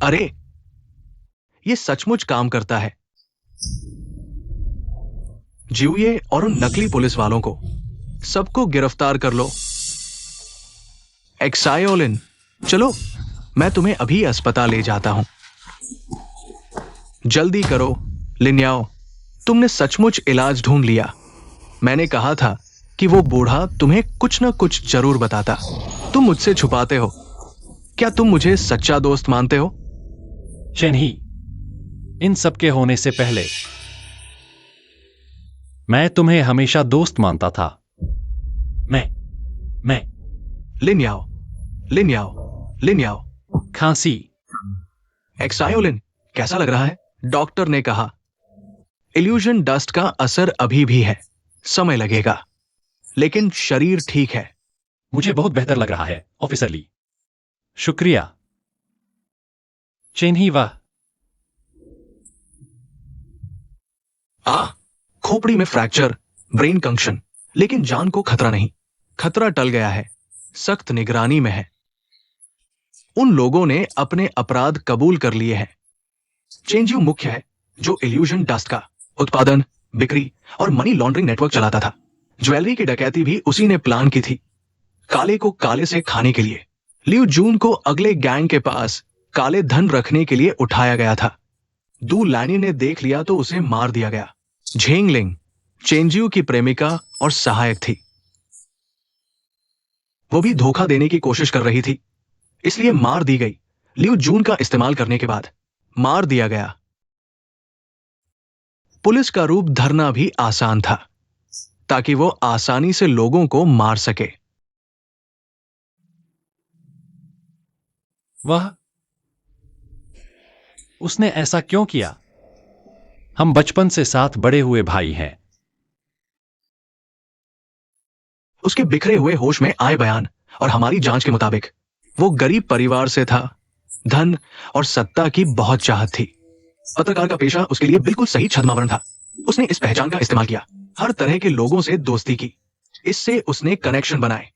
अरे, ये सचमुच काम करता है। जिउये और उन नकली पुलिस वालों को सबको गिरफ्तार कर लो। एक्सायोलिन, चलो, मैं तुम्हें अभी अस्पताल ले जाता हूं। जल्दी करो, लिन्याओ, तुमने सचमुच इलाज ढूंढ लिया। मैंने कहा था कि वो बूढ़ा तुम्हें कुछ न कुछ जरूर बताता। तुम मुझसे छुपाते हो। क्या तुम मुझे सच्चा दोस्त मानते हो? चेनही, इन सब के होने से पहले मैं तुम्हें हमेशा दोस्त मानता था। मैं लिन्याओ, लिन्याओ, लिन्याओ। खांसी। एक्सायोलिन, कैसा लग रहा है? डॉक्टर ने कहा इल्यूजन डस्ट का असर अभी भी है, समय लगेगा, लेकिन शरीर ठीक है। मुझे बहुत बेहतर लग रहा है, ऑफिसर ली। शुक्रिया। चेनही, वाह। खोपड़ी में फ्रैक्चर, ब्रेन कंक्शन, लेकिन जान को खतरा नहीं। खतरा टल गया है, सख्त निगरानी में है। उन लोगों ने अपने अपराध कबूल कर लिए हैं। चेंजियो मुख्य है जो इल्यूजन डस्ट का उत्पादन, बिक्री और मनी लॉन्ड्रिंग नेटवर्क चलाता था। ज्वेलरी की डकैती भी उसी ने प्लान की थी, काले को काले से खाने के लिए। लिu जून को अगले गैंग के पास काले धन रखने के लिए उठाया गया था। दू लैनी ने देख लिया तो उसे मार दिया गया। झेंगलिंग चेंजियो की प्रेमिका और सहायक थी। वो भी धोखा देने की कोशिश कर रही थी, इसलिए मार दी गई। लिu जून का इस्तेमाल करने के बाद मार दिया गया। पुलिस का रूप धरना भी आसान था, ताकि वो आसानी से लोगों को मार सके। वह उसने ऐसा क्यों किया? हम बचपन से साथ बड़े हुए भाई हैं। उसके बिखरे हुए होश में आए बयान और हमारी जांच के मुताबिक वो गरीब परिवार से था। धन और सत्ता की बहुत चाहत थी। पत्रकार का पेशा उसके लिए बिल्कुल सही छद्मावरण था। उसने इस पहचान का इस्तेमाल किया, हर तरह के लोगों से दोस्ती की। इससे उसने कनेक्शन बनाए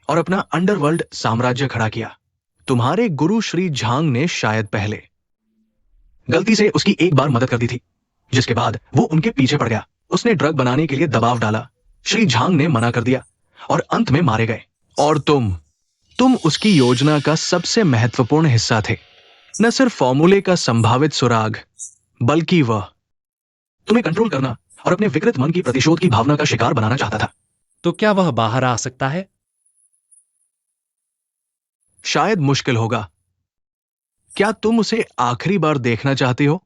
और अपना अंडरवर्ल्ड साम्राज्य खड़ा किया। तुम्हारे गुरु श्री झांग ने शायद पहले गलती से उसकी एक बार मदद कर दी थी, जिसके बाद वो उनके पीछे पड़ गया। उसने ड्रग बनाने के लिए दबाव डाला, श्री झांग ने मना कर दिया और अंत में मारे गए। और तुम उसकी योजना का सबसे महत्वपूर्ण हिस्सा थे। न सिर्फ फॉर्मूले का संभावित सुराग, बल्कि वह तुम्हें कंट्रोल करना और अपने विकृत मन की प्रतिशोध की भावना का शिकार बनाना चाहता था। तो क्या वह बाहर आ सकता है? शायद मुश्किल होगा। क्या तुम उसे आखिरी बार देखना चाहती हो?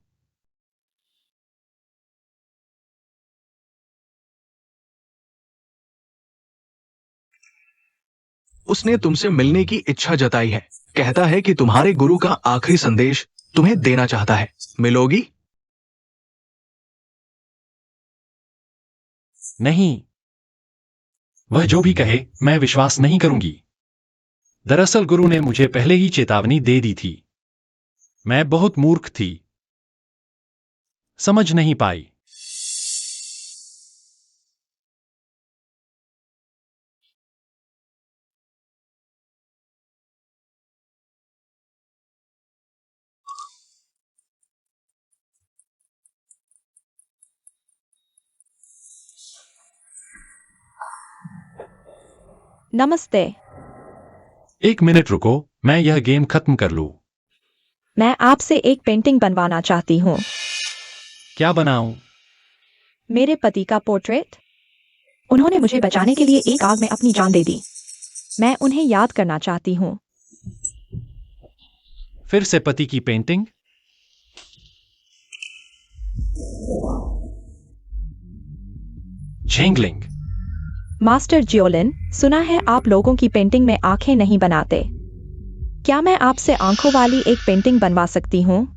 उसने तुमसे मिलने की इच्छा जताई है। कहता है कि तुम्हारे गुरु का आखिरी संदेश तुम्हें देना चाहता है। मिलोगी? नहीं, वह जो भी कहे मैं विश्वास नहीं करूंगी। दरअसल गुरु ने मुझे पहले ही चेतावनी दे दी थी। मैं बहुत मूर्ख थी, समझ नहीं पाई। नमस्ते। एक मिनट रुको, मैं यह गेम खत्म कर लूं। मैं आपसे एक पेंटिंग बनवाना चाहती हूँ। क्या बनाऊं? मेरे पति का पोर्ट्रेट। उन्होंने मुझे बचाने के लिए एक आग में अपनी जान दे दी। मैं उन्हें याद करना चाहती हूँ। फिर से पति की पेंटिंग? झेंगलिंग। मास्टर जियोलिन, सुना है आप लोगों की पेंटिंग में आंखें नहीं बनाते। क्या मैं आपसे आंखों वाली एक पेंटिंग बनवा सकती हूँ?